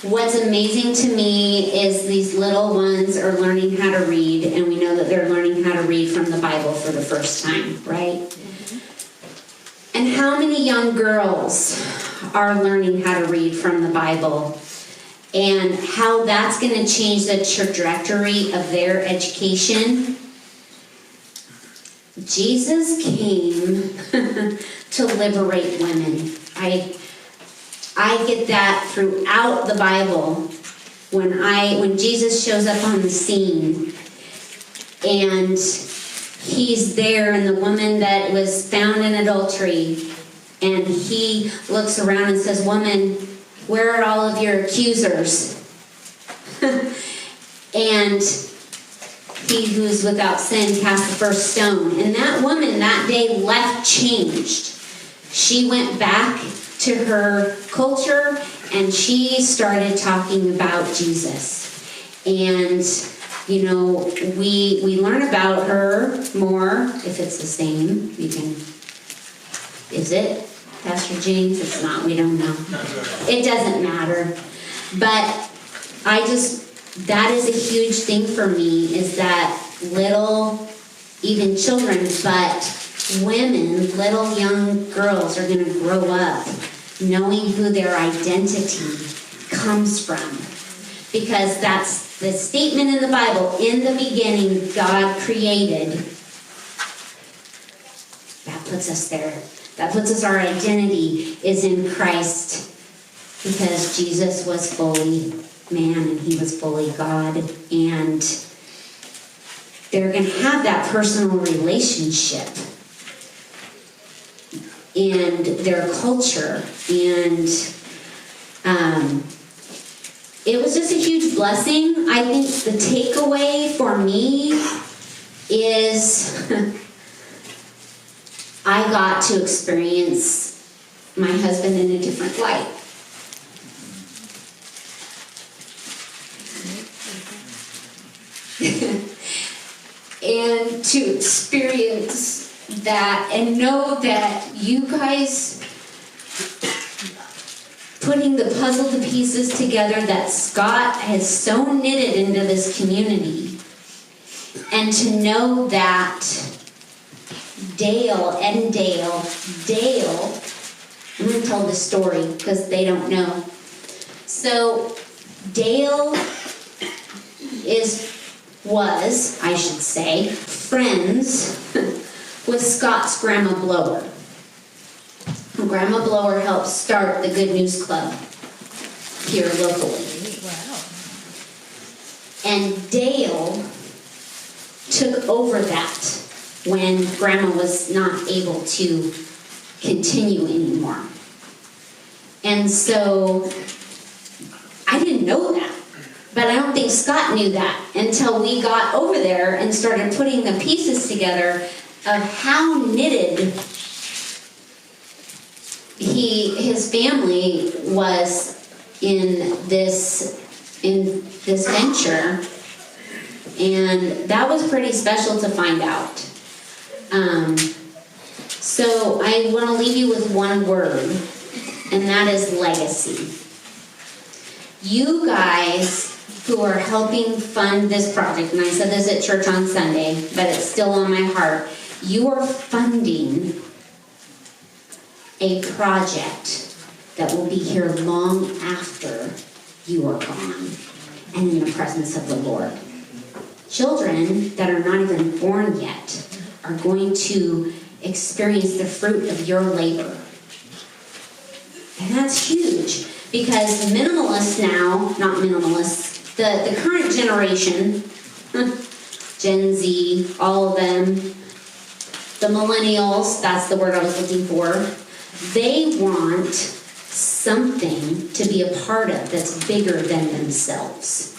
what's amazing to me is these little ones are learning how to read, and we know that they're learning how to read from the Bible for the first time, right? Mm-hmm. And how many young girls are learning how to read from the Bible, and how that's going to change the trajectory of their education? Jesus came to liberate women. I get that throughout the Bible when Jesus shows up on the scene, and he's there, and the woman that was found in adultery, and he looks around and says, "Woman, where are all of your accusers?" And he who is without sin cast the first stone. And that woman that day left changed. She went back to her culture, and she started talking about Jesus. And we learn about her more. If it's the same, you can. Is it, Pastor James? It's not. We don't know. It doesn't matter. But that is a huge thing for me, is that little, even children, but women, little young girls are going to grow up knowing who their identity comes from. Because that's the statement in the Bible, in the beginning, God created. That puts us there. That puts us, our identity is in Christ, because Jesus was fully man and he was fully God. And they're going to have that personal relationship and their culture. And it was just a huge blessing. I think the takeaway for me is I got to experience my husband in a different light. And to experience that and know that you guys putting the puzzle to pieces together that Scott has so knitted into this community, and to know that Dale, I'm going to tell this story because they don't know. So Dale was, I should say, friends with Scott's Grandma Blower. Grandma Blower helped start the Good News Club here locally. And Dale took over that when Grandma was not able to continue anymore. And so I didn't know that. But I don't think Scott knew that until we got over there and started putting the pieces together of how knitted his family was in this venture. And that was pretty special to find out. So I want to leave you with one word, and that is legacy. You guys who are helping fund this project, and I said this at church on Sunday, but it's still on my heart, you are funding a project that will be here long after you are gone and in the presence of the Lord. Children that are not even born yet are going to experience the fruit of your labor. And that's huge, because minimalists now, not minimalists, the current generation, Gen Z, all of them, the millennials, that's the word I was looking for, they want something to be a part of that's bigger than themselves.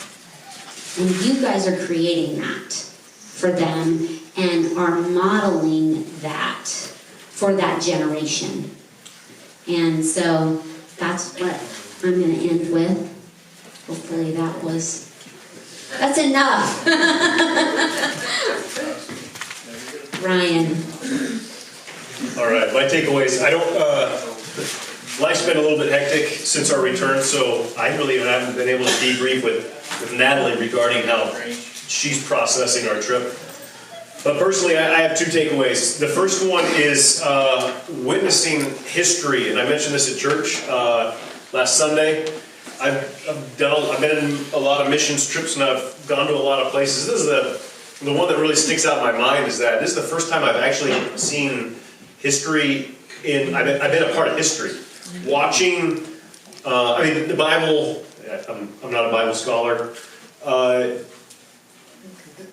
And you guys are creating that for them and are modeling that for that generation. And so that's what I'm going to end with. Hopefully that's enough. Ryan.
All right, my takeaways. Life's been a little bit hectic since our return, so I really haven't been able to debrief with Natalie regarding how she's processing our trip. But personally, I have two takeaways. The first one is witnessing history, and I mentioned this at church last Sunday. I've been in a lot of missions trips, and I've gone to a lot of places. This is the one that really sticks out in my mind is that this is the first time I've actually seen history I've been a part of history. Watching, the Bible, I'm not a Bible scholar,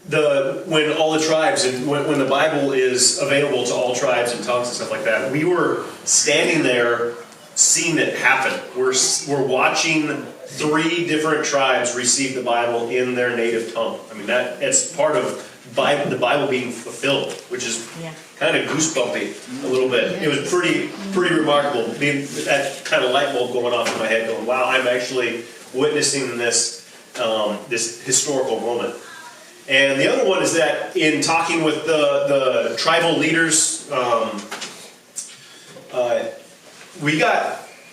when all the tribes, and when the Bible is available to all tribes and tongues and stuff like that, we were standing there seeing it happen. We're watching 3 different tribes receive the Bible in their native tongue. I mean, it's part of the Bible being fulfilled, which is kind of goosebumpy a little bit. It was pretty remarkable, being that kind of light bulb going off in my head, going, wow, I'm actually witnessing this historical moment. And the other one is that in talking with the tribal leaders,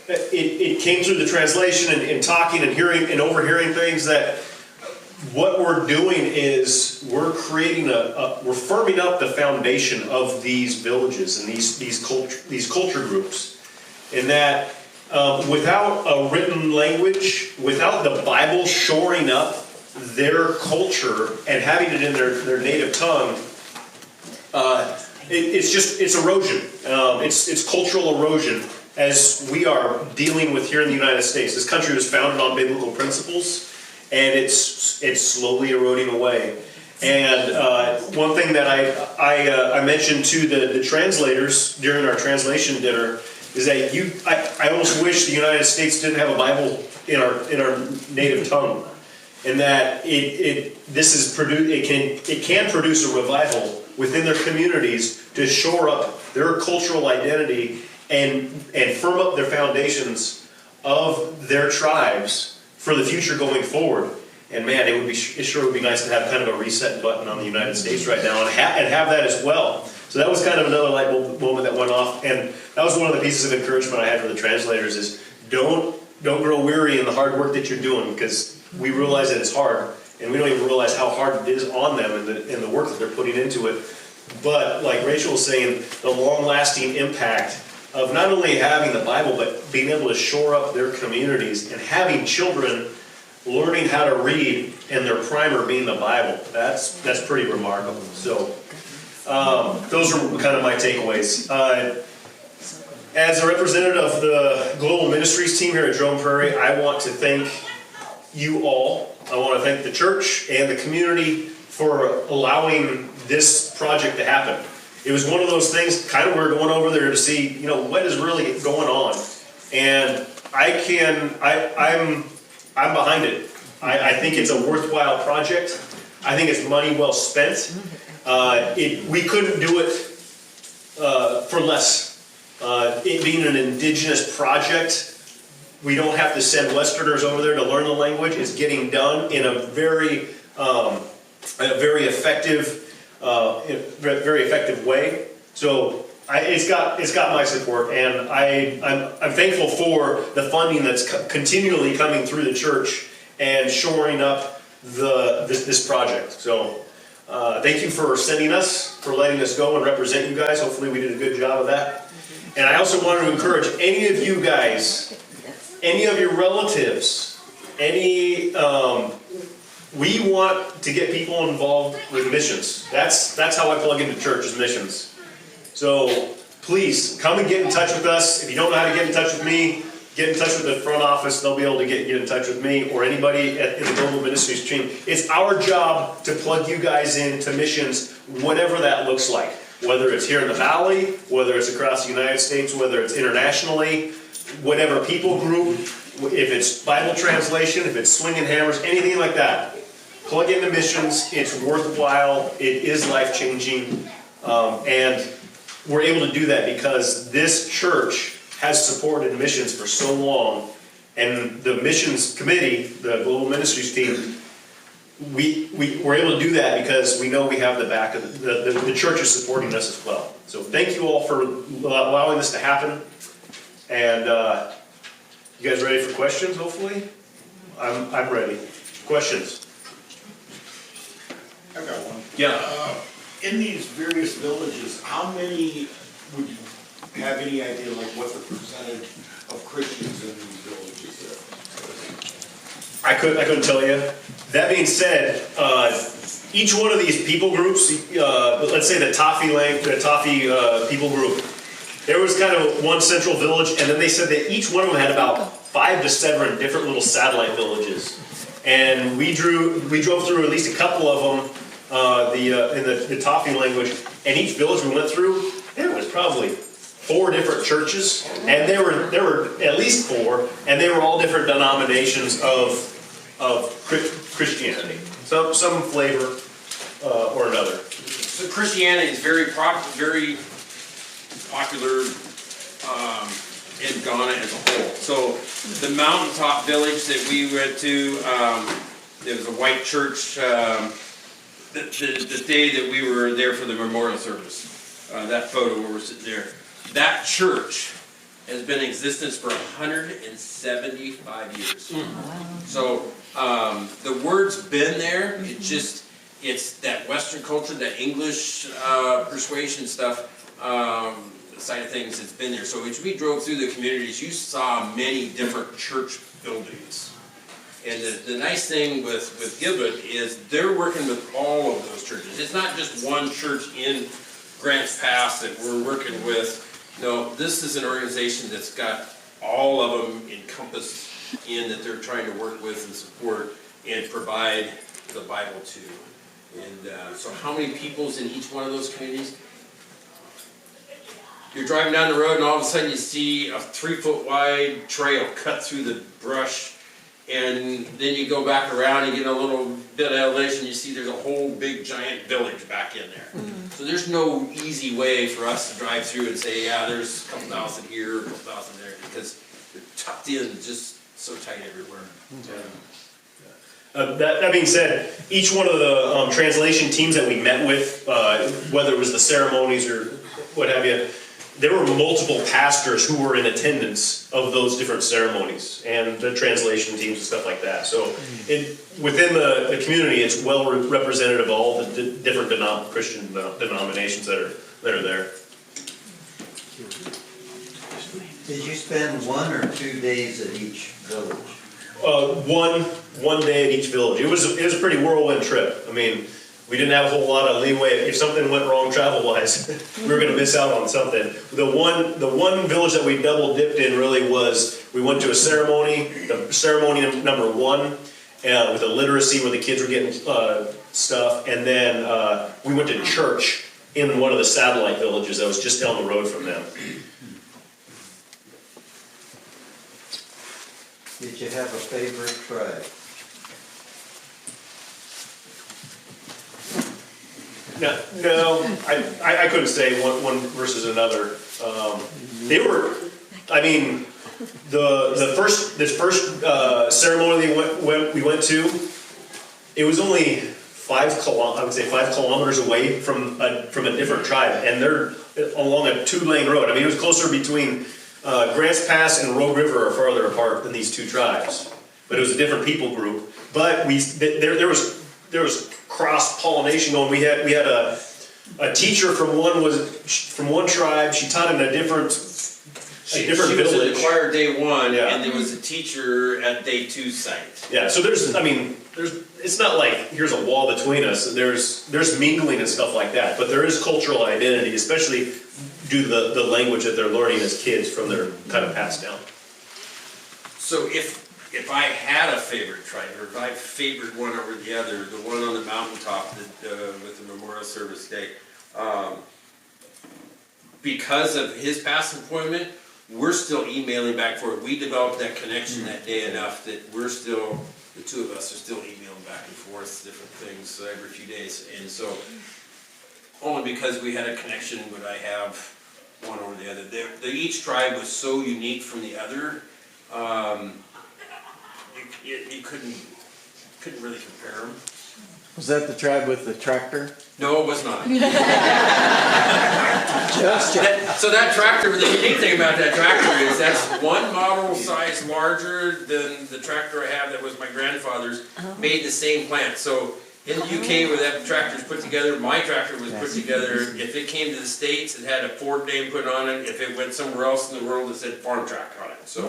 it came through the translation and talking and hearing and overhearing things that what we're doing is we're creating we're firming up the foundation of these villages and these culture groups, in that without a written language, without the Bible shoring up their culture and having it in their native tongue, it's erosion. It's cultural erosion, as we are dealing with here in the United States. This country was founded on biblical principles, and it's slowly eroding away. And one thing that I mentioned to the translators during our translation dinner is that I almost wish the United States didn't have a Bible in our native tongue, and that it can produce a revival within their communities to shore up their cultural identity and firm up their foundations of their tribes for the future going forward. And man, it sure would be nice to have kind of a reset button on the United States right now and have that as well. So that was kind of another light bulb moment that went off, and that was one of the pieces of encouragement I had for the translators is don't grow weary in the hard work that you're doing, because we realize that it's hard, and we don't even realize how hard it is on them and the work that they're putting into it. But like Rachel was saying, the long-lasting impact of not only having the Bible, but being able to shore up their communities and having children learning how to read and their primer being the Bible. That's pretty remarkable. So those are kind of my takeaways. As a representative of the Global Ministries team here at Jerome Prairie, I want to thank you all. I want to thank the church and the community for allowing this project to happen. It was one of those things, kind of we're going over there to see, what is really going on. And I'm behind it. I think it's a worthwhile project. I think it's money well spent. We couldn't do it for less. It being an indigenous project, we don't have to send Westerners over there to learn the language. It's getting done in a very effective way. So it's got my support, and I'm thankful for the funding that's continually coming through the church and shoring up this project. So thank you for sending us, for letting us go and represent you guys. Hopefully we did a good job of that. And I also wanted to encourage any of you guys, any of your relatives, we want to get people involved with missions. That's how I plug into church, is missions. So please come and get in touch with us. If you don't know how to get in touch with me, get in touch with the front office. They'll be able to get in touch with me or anybody in the Global Ministries team. It's our job to plug you guys into missions, whatever that looks like. Whether it's here in the Valley, whether it's across the United States, whether it's internationally, whatever people group, if it's Bible translation, if it's swinging hammers, anything like that. Plug into missions. It's worthwhile. It is life-changing. And we're able to do that because this church has supported missions for so long. And the missions committee, the Global Ministries team, we're able to do that because we know we have the back of the church is supporting us as well. So thank you all for allowing this to happen. And you guys ready for questions, hopefully? I'm ready. Questions?
I've got one.
Yeah.
In these various villages, how many would you have any idea, like what the percentage of Christians in these villages are?
I couldn't tell you. That being said, each one of these people groups, let's say the Toffee people group, there was kind of one central village, and then they said that each one of them had about 5 to 7 different little satellite villages. And we drove through at least a couple of them in the Toffee language, and each village we went through, there was probably 4 different churches, and there were at least 4, and they were all different denominations of Christianity, some flavor or another.
So Christianity is very popular in Ghana as a whole. So the mountaintop village that we went to, there was a white church. The day that we were there for the memorial service, that photo where we're sitting there, that church has been in existence for 175 years. So the word's been there. It's that Western culture, that English persuasion stuff side of things. It's been there. So as we drove through the communities, you saw many different church buildings. And the nice thing with Gibbet is they're working with all of those churches. It's not just one church in Grants Pass that we're working with. No, this is an organization that's got all of them encompassed in that they're trying to work with and support and provide the Bible to. And so how many people's in each one of those communities? You're driving down the road and all of a sudden you see a 3-foot wide trail cut through the brush. and then you go back around, you get a little bit of elevation, you see there's a whole big giant village back in there. So there's no easy way for us to drive through and say, yeah, there's a couple thousand here, a couple thousand there, because they're tucked in just so tight everywhere.
That being said, each one of the translation teams that we met with, whether it was the ceremonies or what have you, there were multiple pastors who were in attendance of those different ceremonies and the translation teams and stuff like that. So within the community, it's well representative of all the different Christian denominations that are there.
Did you spend 1 or 2 days at each village?
One day at each village. It was a pretty whirlwind trip. I mean, we didn't have a whole lot of leeway. If something went wrong travel-wise, we were going to miss out on something. The one village that we double dipped in really was, we went to a ceremony, the ceremony number 1, with the literacy where the kids were getting stuff, and then we went to church in one of the satellite villages that was just down the road from them.
Did you have a favorite tribe?
No, I couldn't say one versus another. They were, I mean, this first ceremony we went to, it was only 5 kilometers away from a different tribe, and they're along a 2-lane road. I mean, it was closer between Grants Pass and Rogue River are farther apart than these 2 tribes, but it was a different people group. But there was cross-pollination going. We had a teacher from one tribe. She taught in a different
She
village.
was in the choir day 1,
Yeah.
and there was a teacher at day 2 site.
Yeah, so it's not like here's a wall between us. There's mingling and stuff like that, but there is cultural identity, especially due to the language that they're learning as kids from their kind of passed down.
So if I had a favorite tribe, or if I favored one over the other, the one on the mountaintop with the memorial service day, because of his past employment, we're still emailing back and forth. We developed that connection that day enough that we're still, the 2 of us are still emailing back and forth different things every few days. And so, only because we had a connection would I have one over the other. Each tribe was so unique from the other. You couldn't really compare them.
Was that the tribe with the tractor?
No, it was not.
Just
So that tractor, the unique thing about that tractor is that's one model size larger than the tractor I have that was my grandfather's, made the same plant. So in the UK where that tractor's put together, my tractor was put together. If it came to the States, it had a Ford name put on it. If it went somewhere else in the world, it said farm track on it. So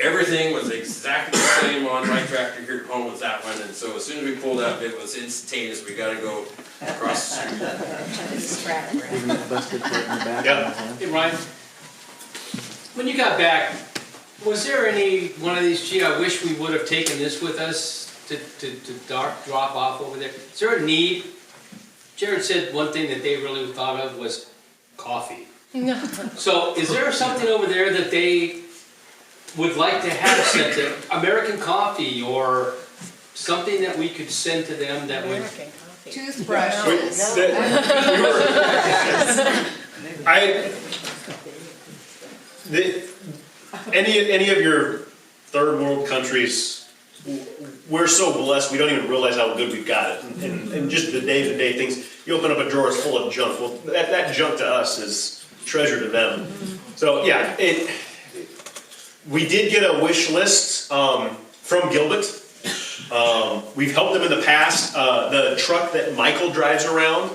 everything was exactly the same on my tractor here at home as that one, and so as soon as we pulled up, it was instantaneous. We got to go across the street.
Even that busted foot in the back.
Yeah.
Hey, Ryan, when you got back, was there any one of these, gee, I wish we would have taken this with us to drop off over there? Is there a need? Jared said one thing that they really thought of was coffee. So is there something over there that they would like to have sent to, American coffee or something that we could send to them that would...
Toothbrushes.
Any of your third world countries, we're so blessed, we don't even realize how good we've got it. And just the day-to-day things, you open up a drawer, it's full of junk. Well, that junk to us is treasure to them. So yeah, we did get a wish list from Gilbert. We've helped them in the past. The truck that Michael drives around,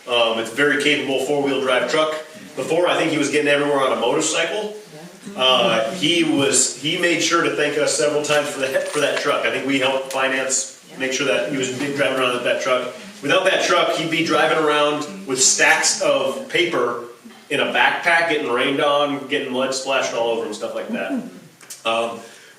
it's a very capable 4-wheel drive truck. Before, I think he was getting everywhere on a motorcycle. He made sure to thank us several times for that truck. I think we helped finance, make sure that he was driving around with that truck. Without that truck, he'd be driving around with stacks of paper in a backpack, getting rained on, getting mud splashed all over him, stuff like that.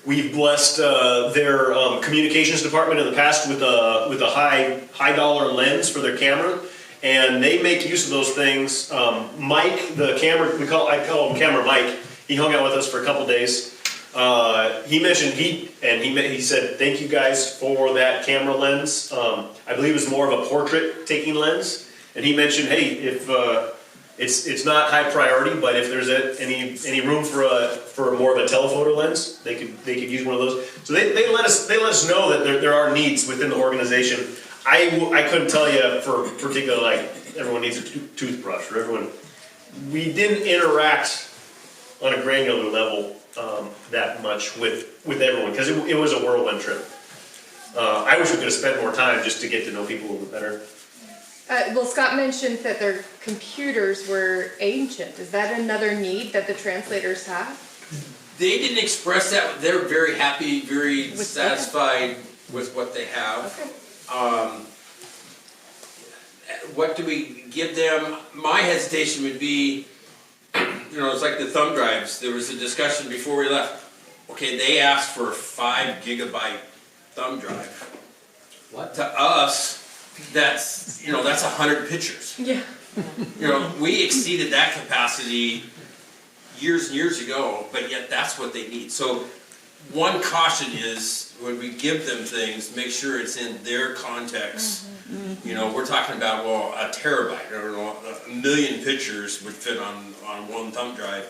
We've blessed their communications department in the past with a high dollar lens for their camera, and they make use of those things. Mike, the camera, I call him Camera Mike. He hung out with us for a couple days. He mentioned, he said, thank you guys for that camera lens. I believe it was more of a portrait taking lens. And he mentioned, hey, if, it's not high priority, but if there's any room for more of a telephoto lens, they could use one of those. So they let us know that there are needs within the organization. I couldn't tell you for particular, like, everyone needs a toothbrush, or everyone, we didn't interact on a granular level that much with everyone, because it was a whirlwind trip. I wish we could have spent more time just to get to know people a little bit better.
Well, Scott mentioned that their computers were ancient. Is that another need that the translators have?
They didn't express that. They're very happy, very
With
satisfied with what they have.
Okay.
What do we give them? My hesitation would be, it's like the thumb drives. There was a discussion before we left. Okay, they asked for a 5 gigabyte thumb drive.
What?
To us, that's 100 pictures.
Yeah.
We exceeded that capacity years and years ago, but yet that's what they need. So one caution is when we give them things, make sure it's in their context. We're talking about, a terabyte or a million pictures would fit on one thumb drive.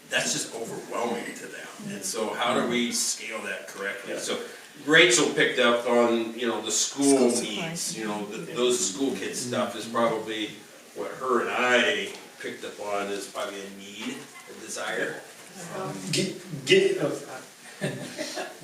That's just overwhelming to them. And so how do we scale that correctly?
Yeah.
So Rachel picked up on, the school needs, those school kids stuff is probably what her and I picked up on is probably a need, a desire.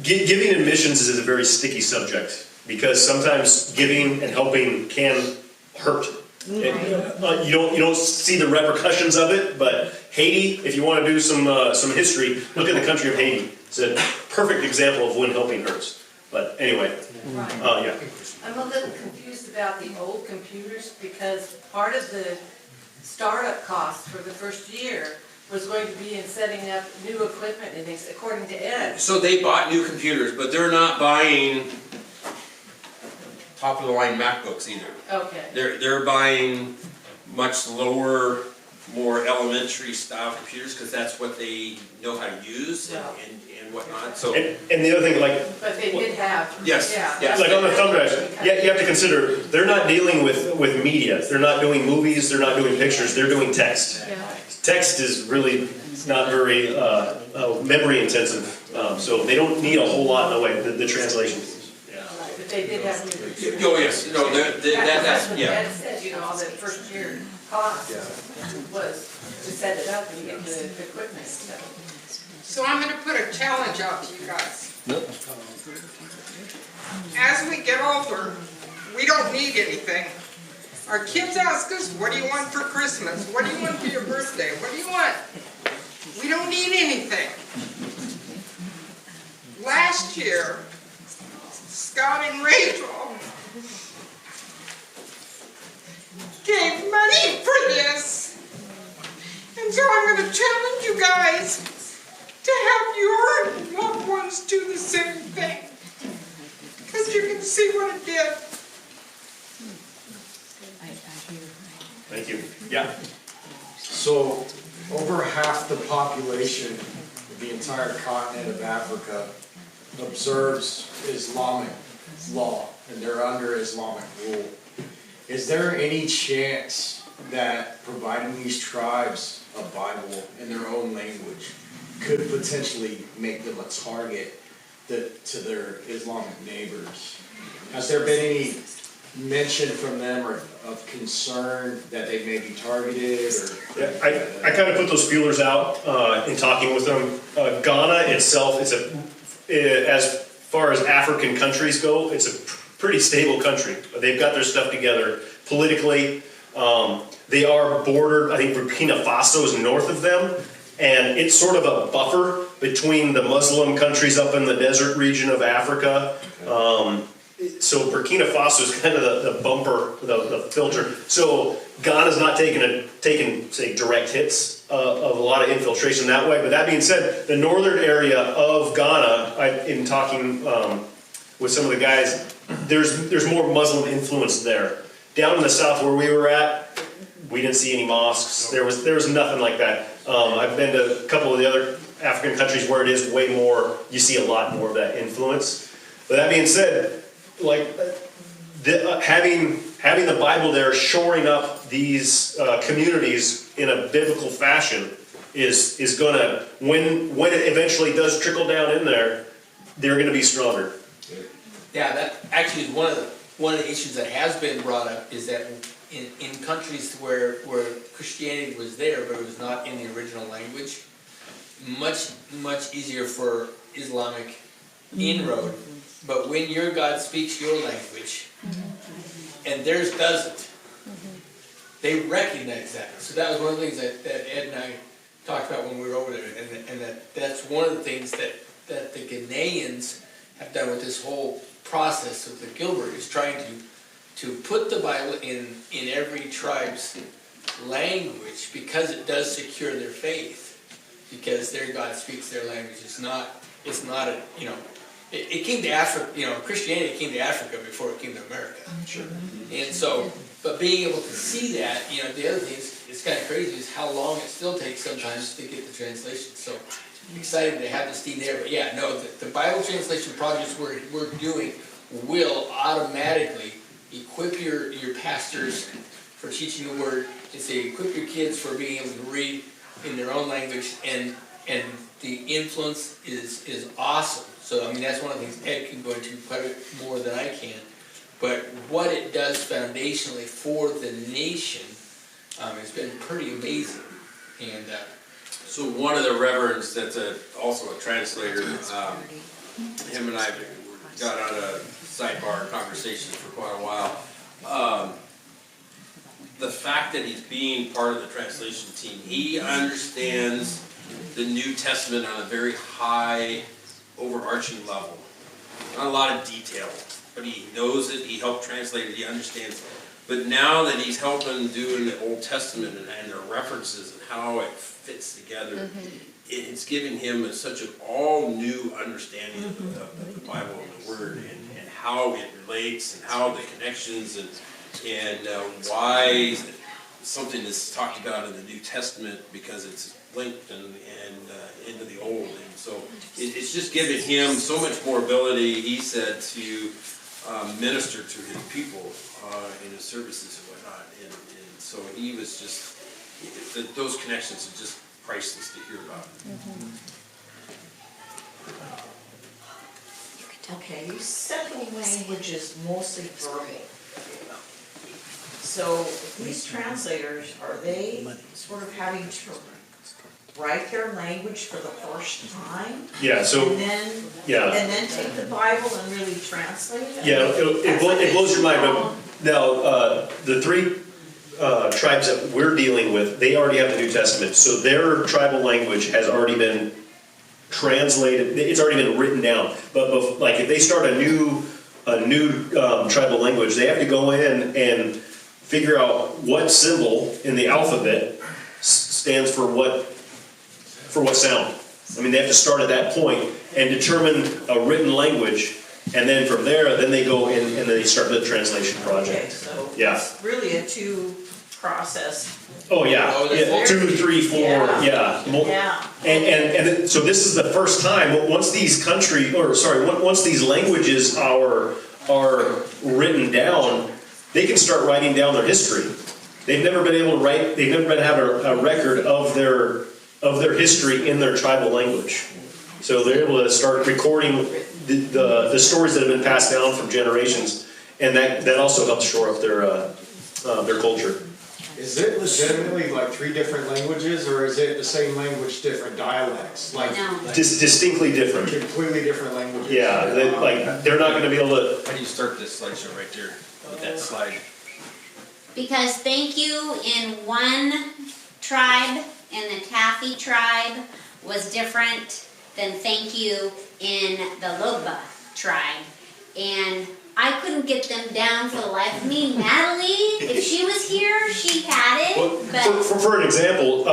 Giving admissions is a very sticky subject, because sometimes giving and helping can hurt. You don't see the repercussions of it, but Haiti, if you want to do some history, look at the country of Haiti. It's a perfect example of when helping hurts. But anyway, yeah.
I'm a little confused about the old computers, because part of the startup costs for the first year was going to be in setting up new equipment and things, according to Ed.
So they bought new computers, but they're not buying top of the line MacBooks either.
Okay.
They're buying much lower, more elementary style computers, because that's what they know how to use and whatnot. So
And the other thing, like,
But they did have.
Yes,
Yeah.
yes.
like on the thumb drives, you have to consider, they're not dealing with media. They're not doing movies, they're not doing pictures, they're doing text.
Yeah.
Text is really not very memory intensive, so they don't need a whole lot in the way, the translation.
But they did have new computers.
Oh, yes, that's,
what
yeah.
Ed said, all that first year cost was to set it up and get the equipment, so.
So I'm gonna put a challenge out to you guys. As we get older, we don't need anything. Our kids ask us, what do you want for Christmas? What do you want for your birthday? What do you want? We don't need anything. Last year, Scott and Rachel gave money for this. And so I'm gonna challenge you guys to have your loved ones do the same thing. Because you can see what it did.
Thank you. Yeah.
So, over half the population of the entire continent of Africa observes Islamic law, and they're under Islamic rule. Is there any chance that providing these tribes a Bible in their own language could potentially make them a target to their Islamic neighbors? Has there been any mention from them or of concern that they may be targeted? Or
Yeah, I kind of put those feelers out in talking with them. Ghana itself, as far as African countries go, it's a pretty stable country. They've got their stuff together politically. They are bordered, I think Burkina Faso is north of them, and it's sort of a buffer between the Muslim countries up in the desert region of Africa. So Burkina Faso is kind of the bumper, the filter. So Ghana's not taking say direct hits of a lot of infiltration that way. But that being said, the northern area of Ghana, in talking with some of the guys, there's more Muslim influence there. Down in the south where we were at, we didn't see any mosques. There was nothing like that. I've been to a couple of the other African countries where it is way more, you see a lot more of that influence. But that being said, like, having the Bible there shoring up these communities in a biblical fashion is gonna, when it eventually does trickle down in there, they're gonna be stronger.
Yeah, that actually is one of the issues that has been brought up, is that in countries where Christianity was there, but it was not in the original language, much easier for Islamic inroad. But when your God speaks your language, and theirs doesn't, they recognize that. So that was one of the things that Ed and I talked about when we were over there, and that's one of the things that the Ghanaians have done with this whole process of the Gilbert, is trying to put the Bible in every tribe's language, because it does secure their faith, because their God speaks their language. It's not a, you know, it came to Africa, you know, Christianity came to Africa before it came to America. Sure. And so, but being able to see that, you know, the other thing is, it's kind of crazy, is how long it still takes sometimes to get the translation. So I'm excited to have this team there. But yeah, no, the Bible translation projects we're doing will automatically equip your pastors for teaching the word. It's equip your kids for being able to read in their own language, and the influence is awesome. So I mean, that's one of the things Ed can go into quite a bit more than I can. But what it does foundationally for the nation has been pretty amazing. And
So one of the reverends that's also a translator, him and I got on a sidebar conversation for quite a while. The fact that he's being part of the translation team, he understands the New Testament on a very high, overarching level. Not a lot of detail, but he knows it, he helped translate it, he understands it. But now that he's helping doing the Old Testament and the references and how it fits together, it's giving him such an all-new understanding of the Bible and the Word, and how it relates, and how the connections, and why something is talked about in the New Testament, because it's linked and into the Old. And so it's just giving him so much more ability, he said, to minister to his people in his services and whatnot. And so he was just, those connections are just priceless to hear about.
Okay, you said the language is mostly verbal. So these translators, are they sort of having to write their language for the first time?
Yeah, so,
And then take the Bible and really translate it?
yeah, it blows your mind, but now, the three tribes that we're dealing with, they already have the New Testament, so their tribal language has already been translated, it's already been written down. But like, if they start a new tribal language, they have to go in and figure out what symbol in the alphabet stands for what sound. I mean, they have to start at that point and determine a written language, and then from there, then they go in and then they start the translation project.
Okay, so
Yeah.
it's really a two process.
Oh, yeah, yeah, 2, 3, 4, yeah.
Yeah.
And then, so this is the first time, once these once these languages are written down, they can start writing down their history. They've never been able to write, they've never been to have a record of their history in their tribal language. So they're able to start recording the stories that have been passed down from generations, and that also helps shore up their culture.
Is it legitimately like 3 different languages, or is it the same language, different dialects? Like
Distinctly different.
Completely different languages?
Yeah, they're not going to be able to.
How do you start this slideshow right there with that slide?
Because thank you in one tribe, in the Taffy tribe, was different than thank you in the Logba tribe. And I couldn't get them down for the life of me. Natalie, if she was here, she had it.
Well, for an example,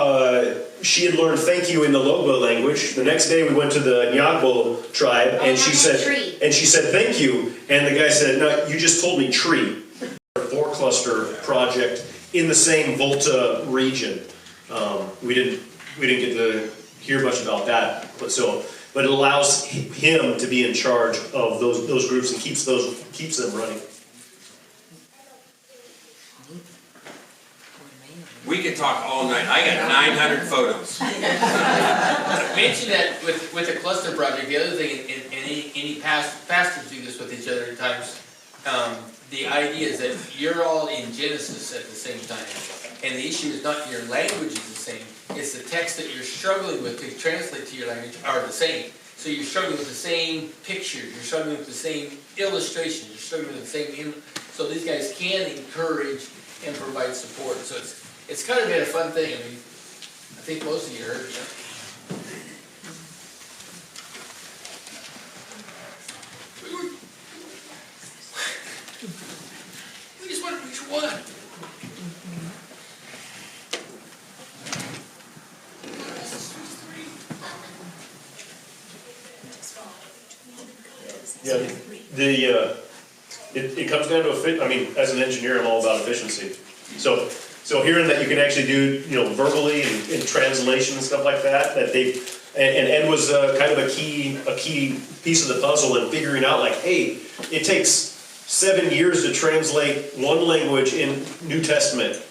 she had learned thank you in the Logba language. The next day we went to the Nyagbo tribe, and she said thank you, and the guy said, no, you just told me tree. 4 cluster project in the same Volta region. We didn't get hear much about that, but it allows him to be in charge of those groups and keeps them running.
We could talk all night. I got 900 photos.
Mention that with the cluster project, the other thing, and any pastors do this with each other at times, the idea is that you're all in Genesis at the same time. And the issue is not your language is the same, it's the text that you're struggling with to translate to your language are the same. So you're struggling with the same picture, you're struggling with the same illustration, you're struggling with the same, so these guys can encourage and provide support. So it's kind of been a fun thing. I mean, I think most of you heard it. We just want to reach one.
Yeah, it comes down to as an engineer, I'm all about efficiency. So hearing that you can actually do, verbally and translation and stuff like that and Ed was kind of a key piece of the puzzle in figuring out hey, it takes 7 years to translate one language in New Testament.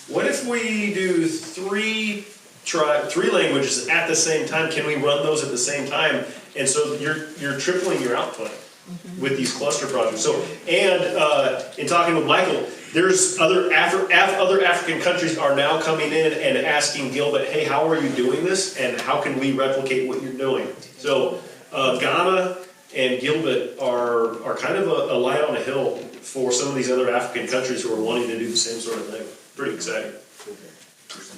What if we do three languages at the same time? Can we run those at the same time? And so you're tripling your output with these cluster projects. So, and in talking with Michael, there's other African countries are now coming in and asking Gilbert, hey, how are you doing this? And how can we replicate what you're doing? So Ghana and Gilbert are kind of a light on a hill for some of these other African countries who are wanting to do the same sort of thing. Pretty exciting.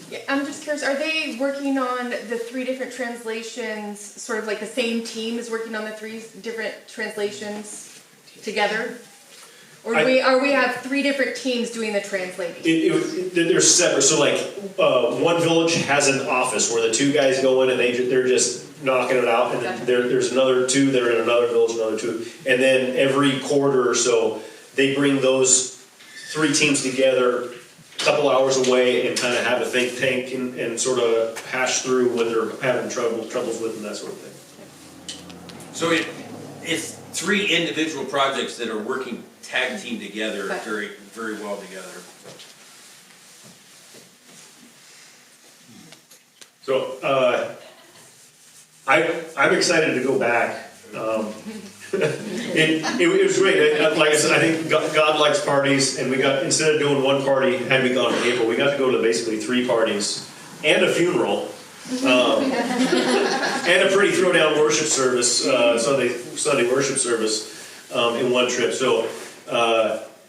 Yeah, I'm just curious, are they working on the 3 different translations, sort of like the same team is working on the 3 different translations together? Or are we have 3 different teams doing the translating?
They're separate. So one village has an office where the 2 guys go in and they're just knocking it out. And then there's another 2 that are in another village, another 2. And then every quarter or so, they bring those 3 teams together a couple hours away and kind of have a think tank and sort of hash through what they're having troubles with and that sort of thing.
So it's 3 individual projects that are working tag team together very, very well together.
So I'm excited to go back. It was great. Like I said, I think God likes parties, and instead of doing one party, had we gone to April, we got to go to basically 3 parties and a funeral. And a pretty throwdown worship service, Sunday worship service in one trip. So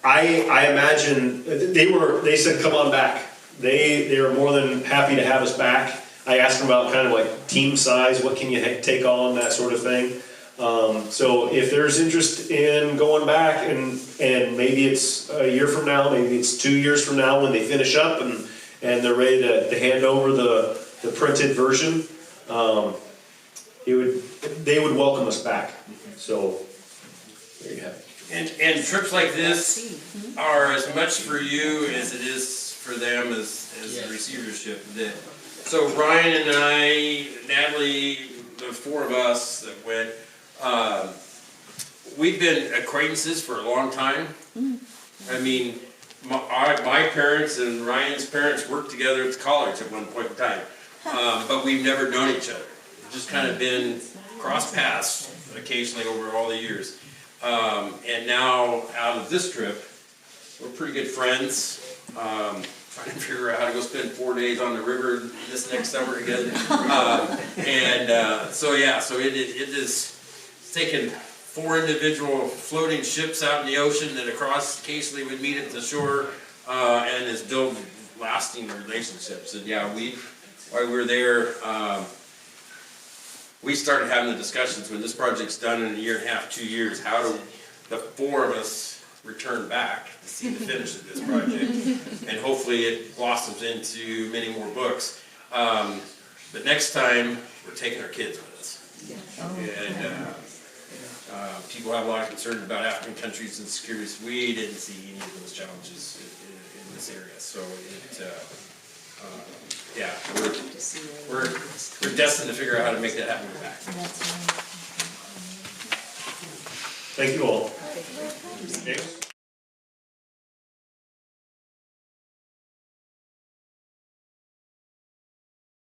I imagine they said come on back. They were more than happy to have us back. I asked them about kind of like team size, what can you take on, that sort of thing. So if there's interest in going back and maybe it's a year from now, maybe it's 2 years from now when they finish up and they're ready to hand over the printed version, they would welcome us back. So there you have it.
And trips like this are as much for you as it is for them as the receivership. So Ryan and I, Natalie, the 4 of us that went, we've been acquaintances for a long time. I mean, my parents and Ryan's parents worked together at the college at one point in time, but we've never known each other. We've just kind of been cross paths occasionally over all the years. And now out of this trip, we're pretty good friends. Trying to figure out how to go spend 4 days on the river this next summer again. So it is taken 4 individual floating ships out in the ocean that occasionally would meet at the shore and is built lasting relationships. And while we were there, we started having the discussions when this project's done in a year and a half, 2 years, how do the 4 of us return back to see the finish of this project, and hopefully it blossoms into many more books. But next time, we're taking our kids with us. And people have a lot of concerns about African countries and security. We didn't see any of those challenges in this area. So Yeah, we're destined to figure out how to make that happen back.
Thank you all. James?